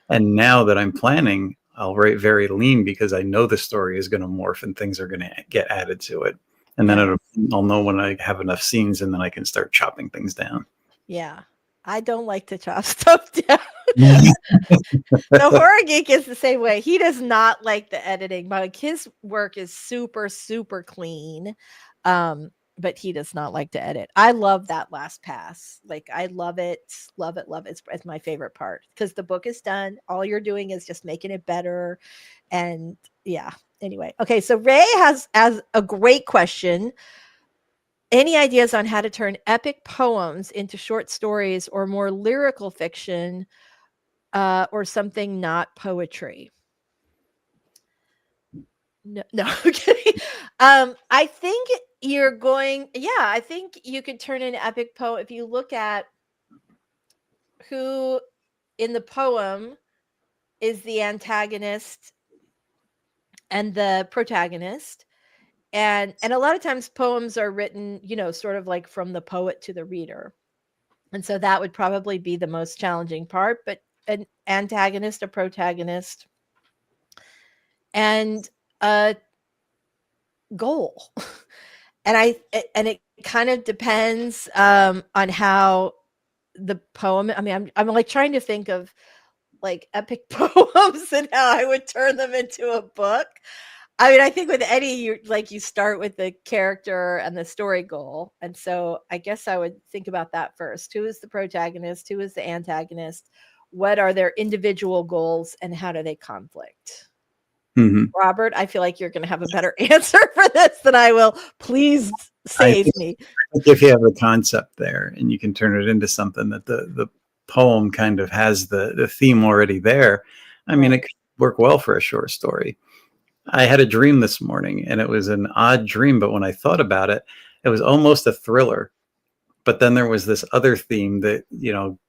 And now that I'm planning, I'll write very lean, because I know the story is going to morph and things are going to get added to it. And then I'll know when I have enough scenes, and then I can start chopping things down. yeah, I don't like to chop stuff down. The Horror Geek is the same way. He does not like the editing. Like, his work is super, super clean. But he does not like to edit. I love that last pass. Like, I love it, love it, love it. It's my favorite part, because the book is done. All you're doing is just making it better. And yeah, anyway. Okay, so Ray has a great question. Any ideas on how to turn epic poems into short stories or more lyrical fiction, or something not poetry? No, okay. I think I think you could turn an epic poem if you look at who in the poem is the antagonist and the protagonist. And a lot of times poems are written, sort of like from the poet to the reader. And so that would probably be the most challenging part, but an antagonist, a protagonist, and a goal. And it kind of depends on how the poem, I mean, I'm like trying to think of like epic poems and how I would turn them into a book. I mean, I think with Eddie, you start with the character and the story goal. And so I guess I would think about that first. Who is the protagonist? Who is the antagonist? What are their individual goals and how do they conflict? Mm-hmm. Robert, I feel like you're going to have a better answer for this than I will. Please save me. I think if you have a concept there and you can turn it into something that the poem kind of has the theme already there, I mean, it could work well for a short story. I had a dream this morning, and it was an odd dream, but when I thought about it, it was almost a thriller. But then there was this other theme that,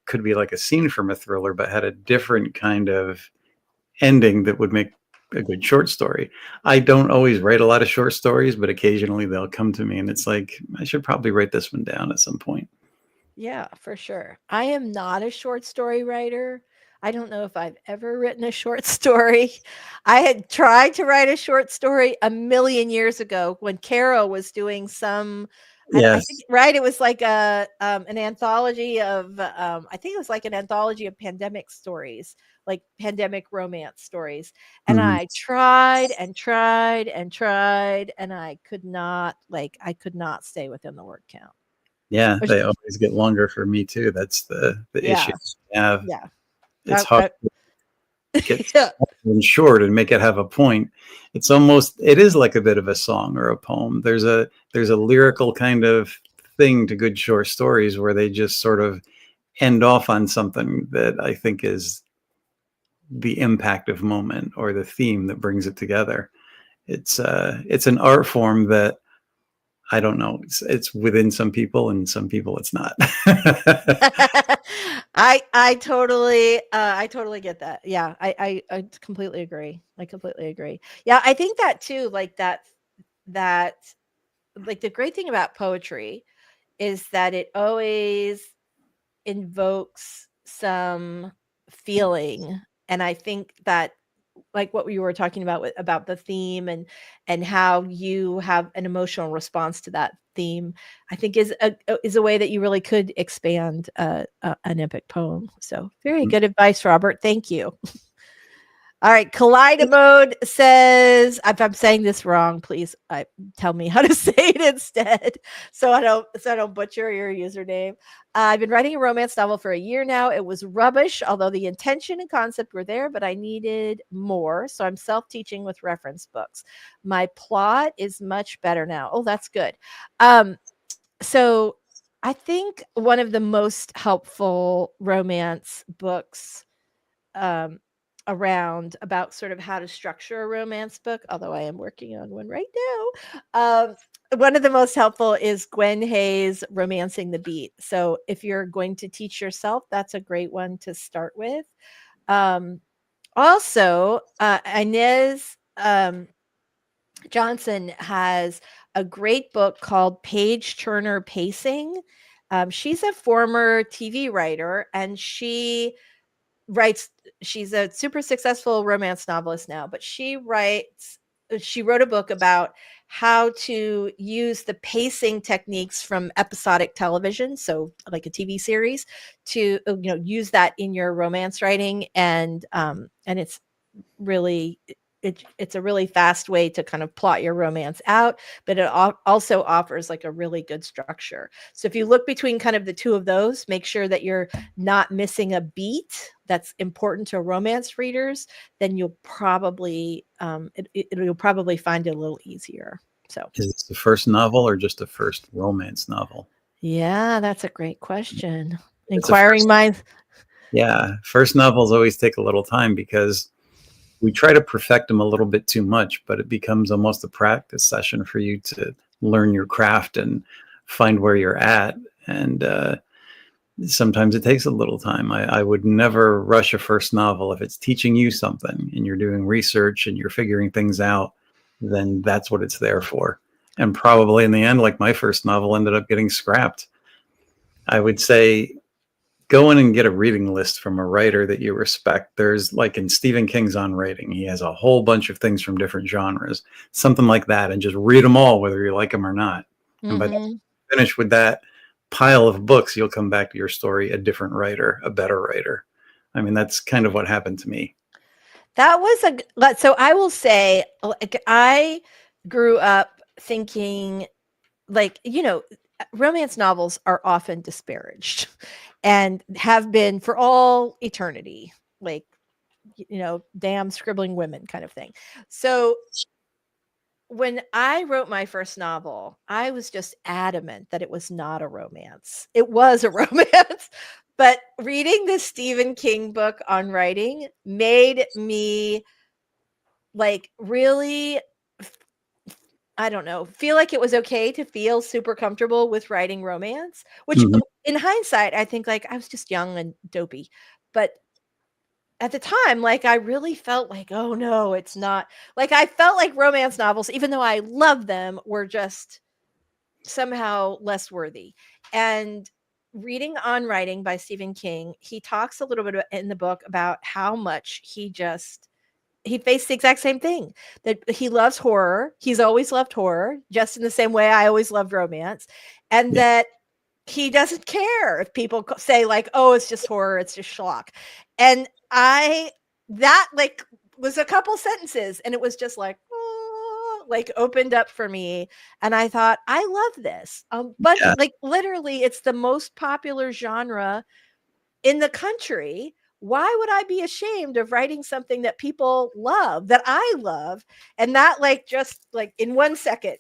could be like a scene from a thriller, but had a different kind of ending that would make a good short story. I don't always write a lot of short stories, but occasionally they'll come to me and it's like, I should probably write this one down at some point. Yeah, for sure. I am not a short story writer. I don't know if I've ever written a short story. I had tried to write a short story a million years ago when Caro was doing some, yes. I think, right? It was like an anthology of, I think it was like an anthology of pandemic stories, like pandemic romance stories. And I tried and tried and tried, and I could not stay within the word count. Yeah, they always get longer for me too. That's the issue I have. Yeah. It's hard to get short and make it have a point. It is like a bit of a song or a poem. There's a lyrical kind of thing to good short stories where they just sort of end off on something that I think is the impactive moment or the theme that brings it together. It's an art form that I don't know. It's within some people, and some people it's not. I totally get that. Yeah, I completely agree. I completely agree. Yeah, I think that too, like that like the great thing about poetry is that it always invokes some feeling. And I think that, like what we were talking about about the theme and how you have an emotional response to that theme, I think is a way that you really could expand an epic poem. So very good advice, Robert. Thank you. All right, Kaleidomode says, if I'm saying this wrong, please tell me how to say it instead, so I don't butcher your username. I've been writing a romance novel for a year now. It was rubbish, although the intention and concept were there, but I needed more, so I'm self-teaching with reference books. My plot is much better now. Oh, that's good. So I think one of the most helpful romance books around about sort of how to structure a romance book, although I am working on one right now. One of the most helpful is Gwen Hayes' Romancing the Beat. So if you're going to teach yourself, that's a great one to start with. Also, Inez Johnson has a great book called Page Turner Pacing. She's a former TV writer, and she's a super successful romance novelist now, but she wrote a book about how to use the pacing techniques from episodic television, so like a TV series, to use that in your romance writing, and it's really it's a really fast way to kind of plot your romance out, but it also offers like a really good structure. So if you look between kind of the two of those, make sure that you're not missing a beat that's important to romance readers, then you'll probably you'll probably find it a little easier. So Is this the first novel or just the first romance novel? Yeah, that's a great question. It's a Inquiring first, minds. yeah. First novels always take a little time because we try to perfect them a little bit too much, but it becomes almost a practice session for you to learn your craft and find where you're at. And sometimes it takes a little time. I would never rush a first novel. If it's teaching you something and you're doing research and you're figuring things out, then that's what it's there for. And probably in the end, like my first novel ended up getting scrapped. I would say go in and get a reading list from a writer that you respect. There's like in Stephen King's On Writing, he has a whole bunch of things from different genres, something like that, and just read them all, whether you like them or not. And by the time you finish with that pile of books, you'll come back to your story a different writer, a better writer. I mean, that's kind of what happened to me. That was so I will say, like, I grew up thinking, like, romance novels are often disparaged and have been for all eternity, like, damn scribbling women kind of thing. So when I wrote my first novel, I was just adamant that it was not a romance. It was a romance. But reading this Stephen King book on writing made me like really, I don't know, feel like it was okay to feel super comfortable with writing romance, which in hindsight, I think like I was just young and dopey. But at the time, like, I really felt like, oh no, it's not, like, I felt like romance novels, even though I love them, were just somehow less worthy. And reading On Writing by Stephen King, he talks a little bit in the book about how much he faced the exact same thing, that he loves horror. He's always loved horror, just in the same way I always loved romance. And that he doesn't care if people say like, oh, it's just horror, it's just schlock. And that like was a couple sentences, and it was just like, oh, like opened up for me. And I thought, I love this. But like literally, it's the most popular genre in the country. Why would I be ashamed of writing something that people love, that I love? And that like just like in 1 second,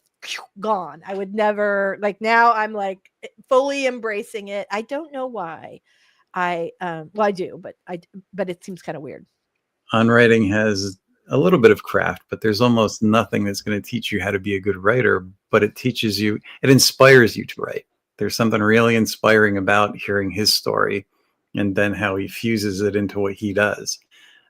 gone. I would never, like, now I'm like fully embracing it. I don't know why. I do, but it seems kind of weird. On Writing has a little bit of craft, but there's almost nothing that's going to teach you how to be a good writer, but it inspires you to write. There's something really inspiring about hearing his story and then how he fuses it into what he does.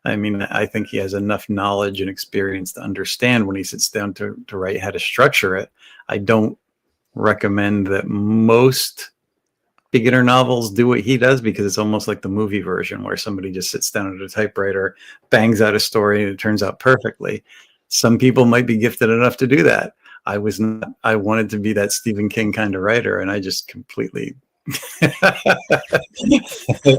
I mean, I think he has enough knowledge and experience to understand when he sits down to write how to structure it. I don't recommend that most beginner novels do what he does, because it's almost like the movie version where somebody just sits down at a typewriter, bangs out a story, and it turns out perfectly. Some people might be gifted enough to do that. I was not. I wanted to be that Stephen King kind of writer, and I just completely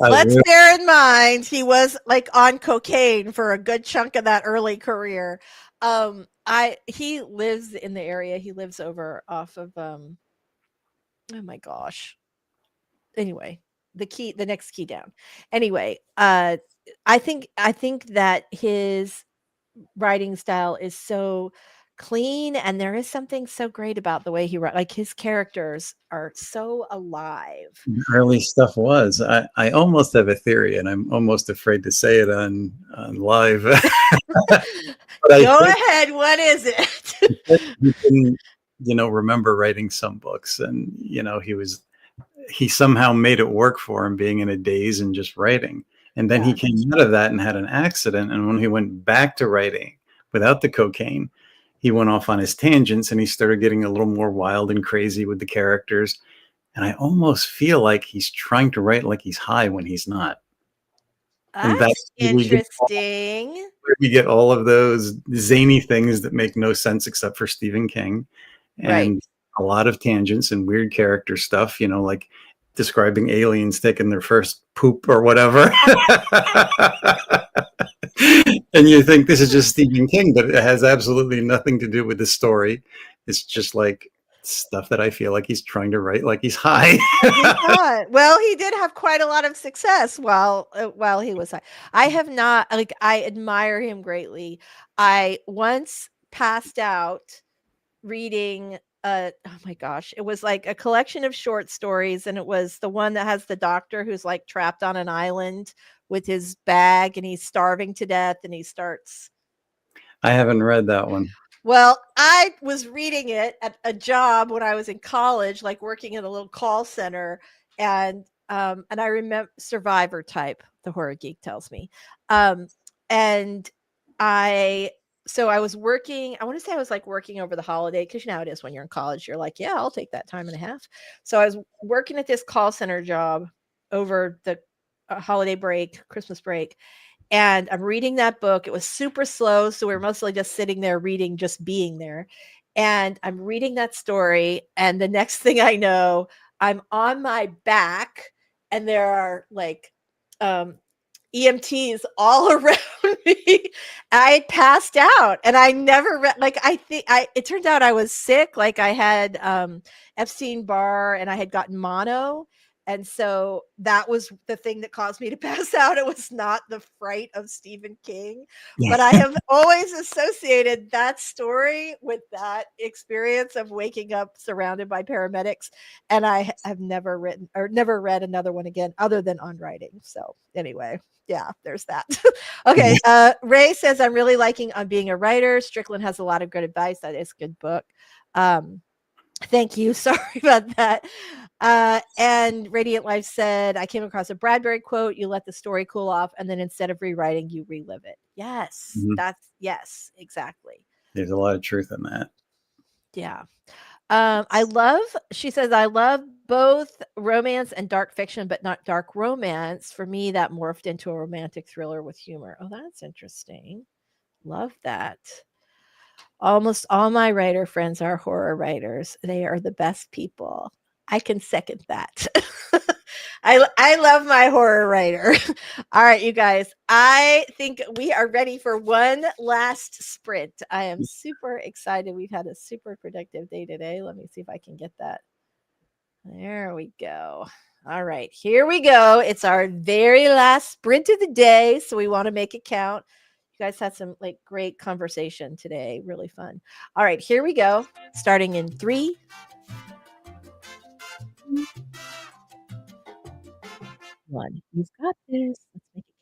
Let's bear in mind he was like on cocaine for a good chunk of that early career. He lives in the area. He lives over off of oh my gosh. Anyway, the next key down. Anyway, I think that his writing style is so clean, and there is something so great about the way he writes. Like, his characters are so alive. Early stuff was. I almost have a theory, and I'm almost afraid to say it on live. Go ahead. What is it? He didn't, remember writing some books, and he somehow made it work for him, being in a daze and just writing. And then he came out of that and had an accident. And when he went back to writing without the cocaine, he went off on his tangents and he started getting a little more wild and crazy with the characters. And I almost feel like he's trying to write like he's high when he's not. That's interesting. We get all of those zany things that make no sense except for Stephen King. And a lot of tangents and weird character stuff, like describing aliens taking their first poop or whatever. And you think this is just Stephen King, but it has absolutely nothing to do with the story. It's just like stuff that I feel like he's trying to write like he's high. Well, he did have quite a lot of success while he was high. I have not, I admire him greatly. I once passed out reading oh my gosh, it was like a collection of short stories, and it was the one that has the doctor who's like trapped on an island with his bag and he's starving to death, and he starts. I haven't read that one. Well, I was reading it at a job when I was in college, like working in a little call center, and I remember Survivor type, the horror geek tells me. And so I was working, I want to say I was like working over the holiday, because you know how it is when you're in college, you're like, yeah, I'll take that time and a half. So I was working at this call center job over the holiday break, Christmas break. And I'm reading that book. It was super slow, so we were mostly just sitting there reading, just being there. And I'm reading that story, and the next thing I know, I'm on my back, and there are like EMTs all around me. I passed out, and I never read, it turned out I was sick. Like, I had Epstein-Barr, and I had gotten mono. And so that was the thing that caused me to pass out. It was not the fright of Stephen King, but I have always associated that story with that experience of waking up surrounded by paramedics. And I have never read another one again other than on writing. So anyway, yeah, there's that. Okay. Ray says, I'm really liking On Being a Writer. Strickland has a lot of good advice. That is a good book. Thank you. Sorry about that. And Radiant Life said, I came across a Bradbury quote: you let the story cool off, and then instead of rewriting, you relive it. Yes, yes, exactly. There's a lot of truth in that. Yeah. She says, I love both romance and dark fiction, but not dark romance. For me, that morphed into a romantic thriller with humor. Oh, that's interesting. Love that. Almost all my writer friends are horror writers. They are the best people. I can second that. I love my horror writer. All right, you guys. I think we are ready for one last sprint. I am super excited. We've had a super productive day today. Let me see if I can get that. There we go. All right, here we go. It's our very last sprint of the day, so we want to make it count. You guys had some great conversation today. Really fun. All right, here we go. Starting in 3, 1. You've got this. Let's make it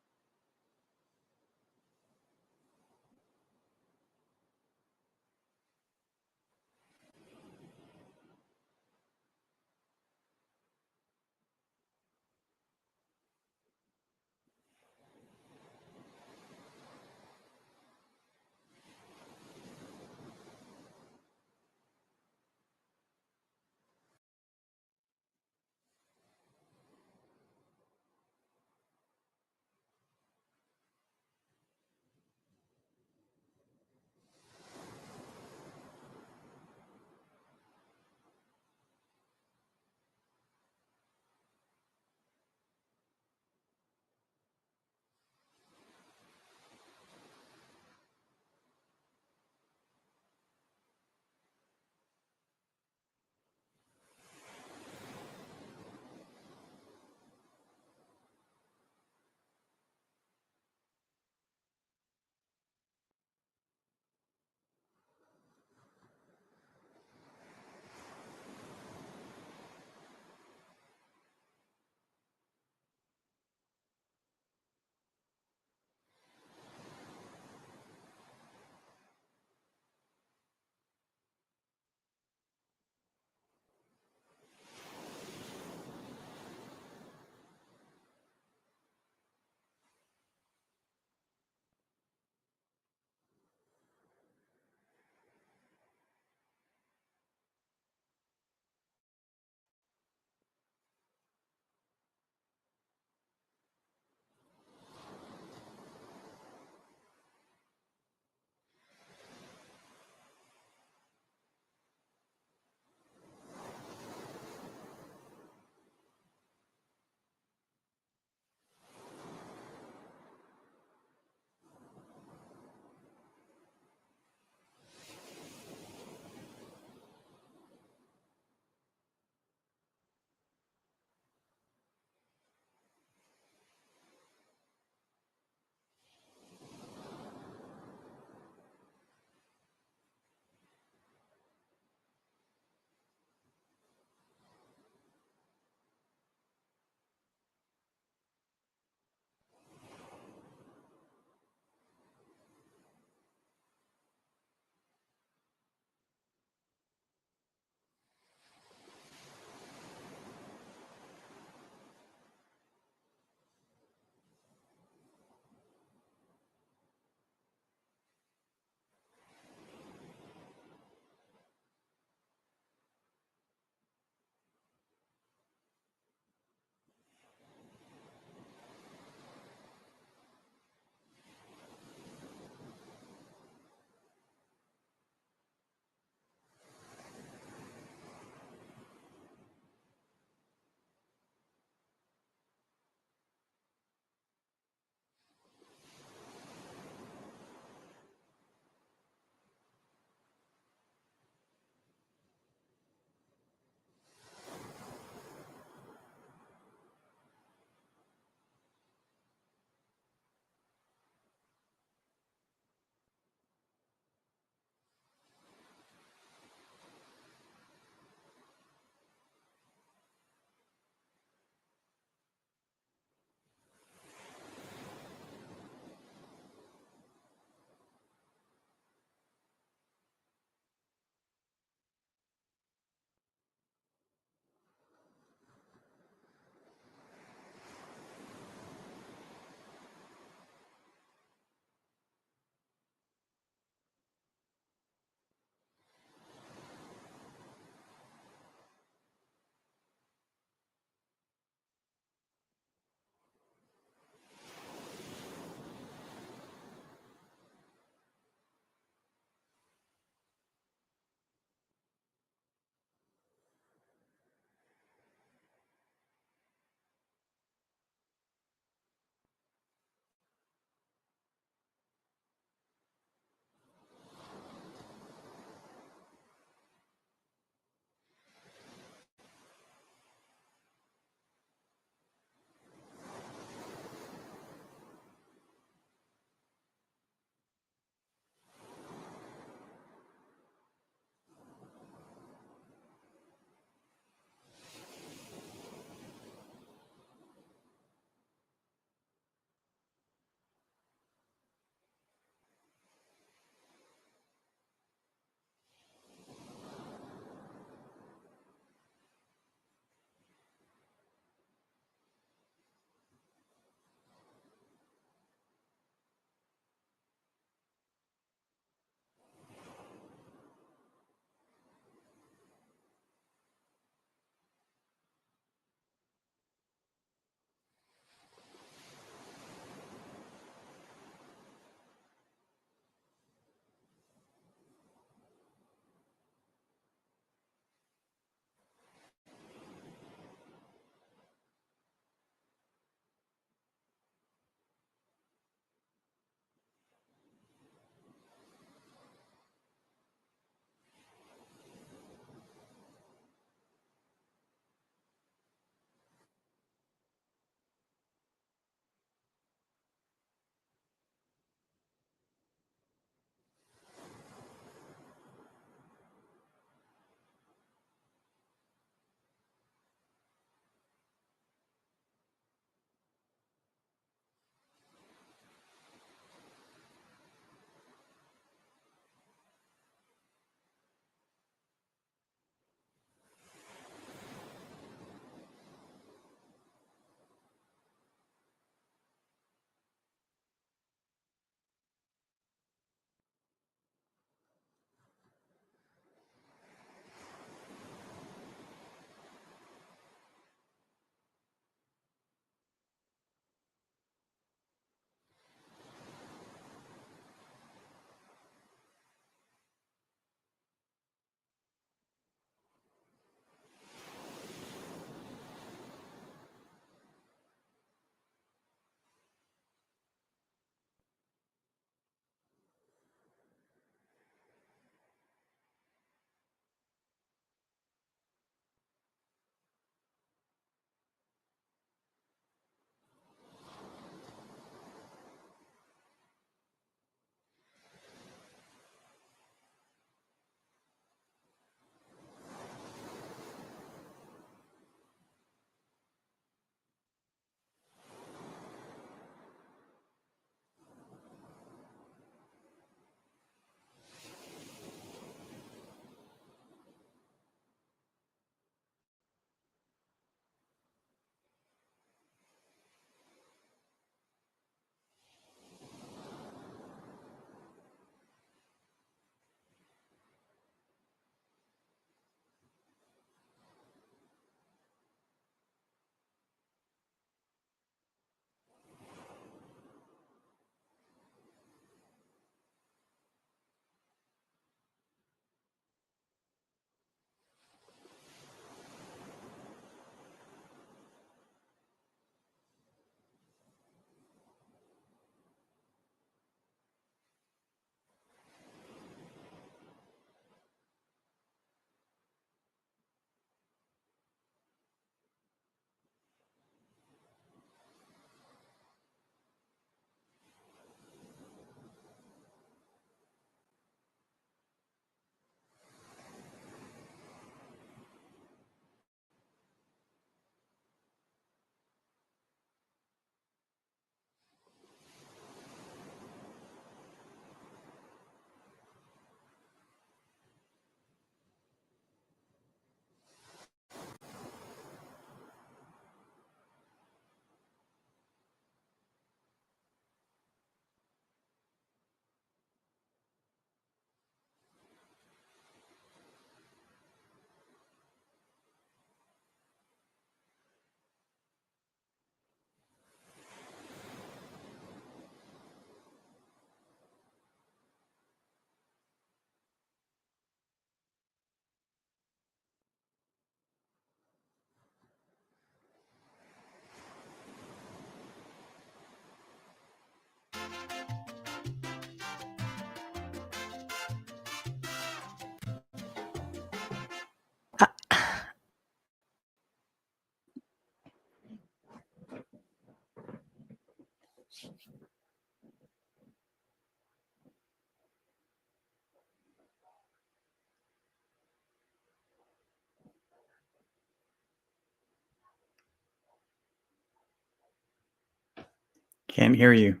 Can't hear you.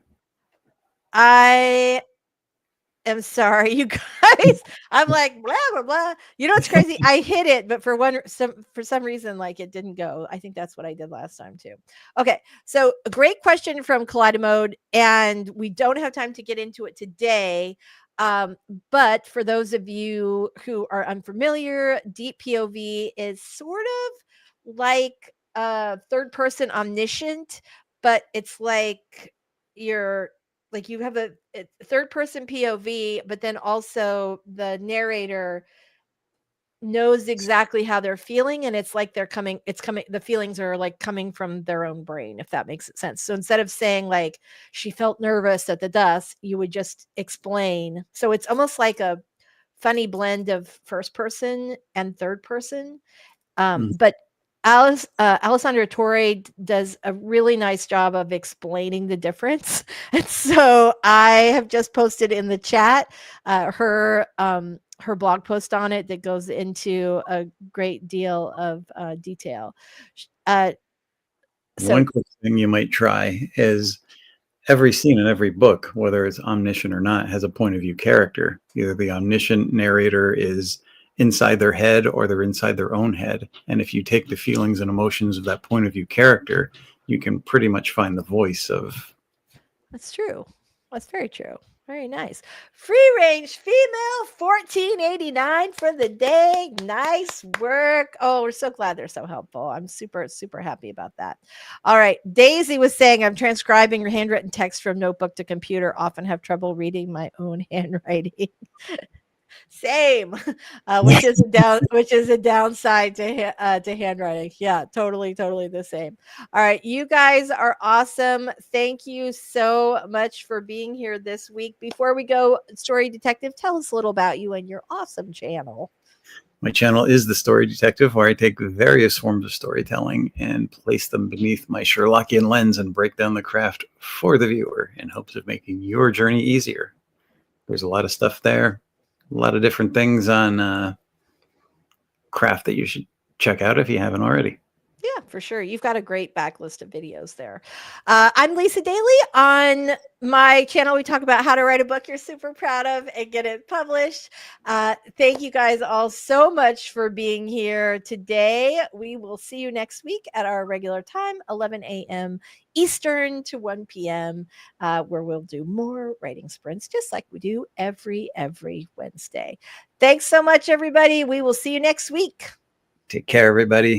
I am sorry, you guys. I'm like blah blah blah. You know what's crazy? I hit it, but for some reason, like it didn't go. I think that's what I did last time too. Okay, so a great question from Kaleidomode, and we don't have time to get into it today. But for those of you who are unfamiliar, deep POV is sort of like third person omniscient, but it's like you're like you have a third person POV, but then also the narrator knows exactly how they're feeling, and it's like the feelings are like coming from their own brain, if that makes sense. So instead of saying like she felt nervous at the dusk, you would just explain. So it's almost like a funny blend of first person and third person. But Alessandra Torre does a really nice job of explaining the difference. And so I have just posted in the chat her blog post on it that goes into a great deal of detail. One quick thing you might try is every scene in every book, whether it's omniscient or not, has a point of view character. Either the omniscient narrator is inside their head or they're inside their own head. And if you take the feelings and emotions of that point of view character, you can pretty much find the voice of. That's true. That's very true. Very nice. Free range female, $14.89 for the day. Nice work. Oh, we're so glad they're so helpful. I'm super, super happy about that. All right. Daisy was saying, I'm transcribing your handwritten text from notebook to computer. Often have trouble reading my own handwriting. Same, which is a downside to handwriting. Yeah, totally the same. All right, you guys are awesome. Thank you so much for being here this week. Before we go, Story Detective, tell us a little about you and your awesome channel. My channel is The Story Detective, where I take various forms of storytelling and place them beneath my Sherlockian lens and break down the craft for the viewer in hopes of making your journey easier. There's a lot of stuff there, a lot of different things on craft that you should check out if you haven't already. Yeah, for sure. You've got a great backlist of videos there. I'm Lisa Daly. On my channel, we talk about how to write a book you're super proud of and get it published. Thank you guys all so much for being here today. We will see you next week at our regular time, 11 a.m. Eastern to 1 p.m., where we'll do more writing sprints, just like we do every Wednesday. Thanks so much, everybody. We will see you next week. Take care, everybody.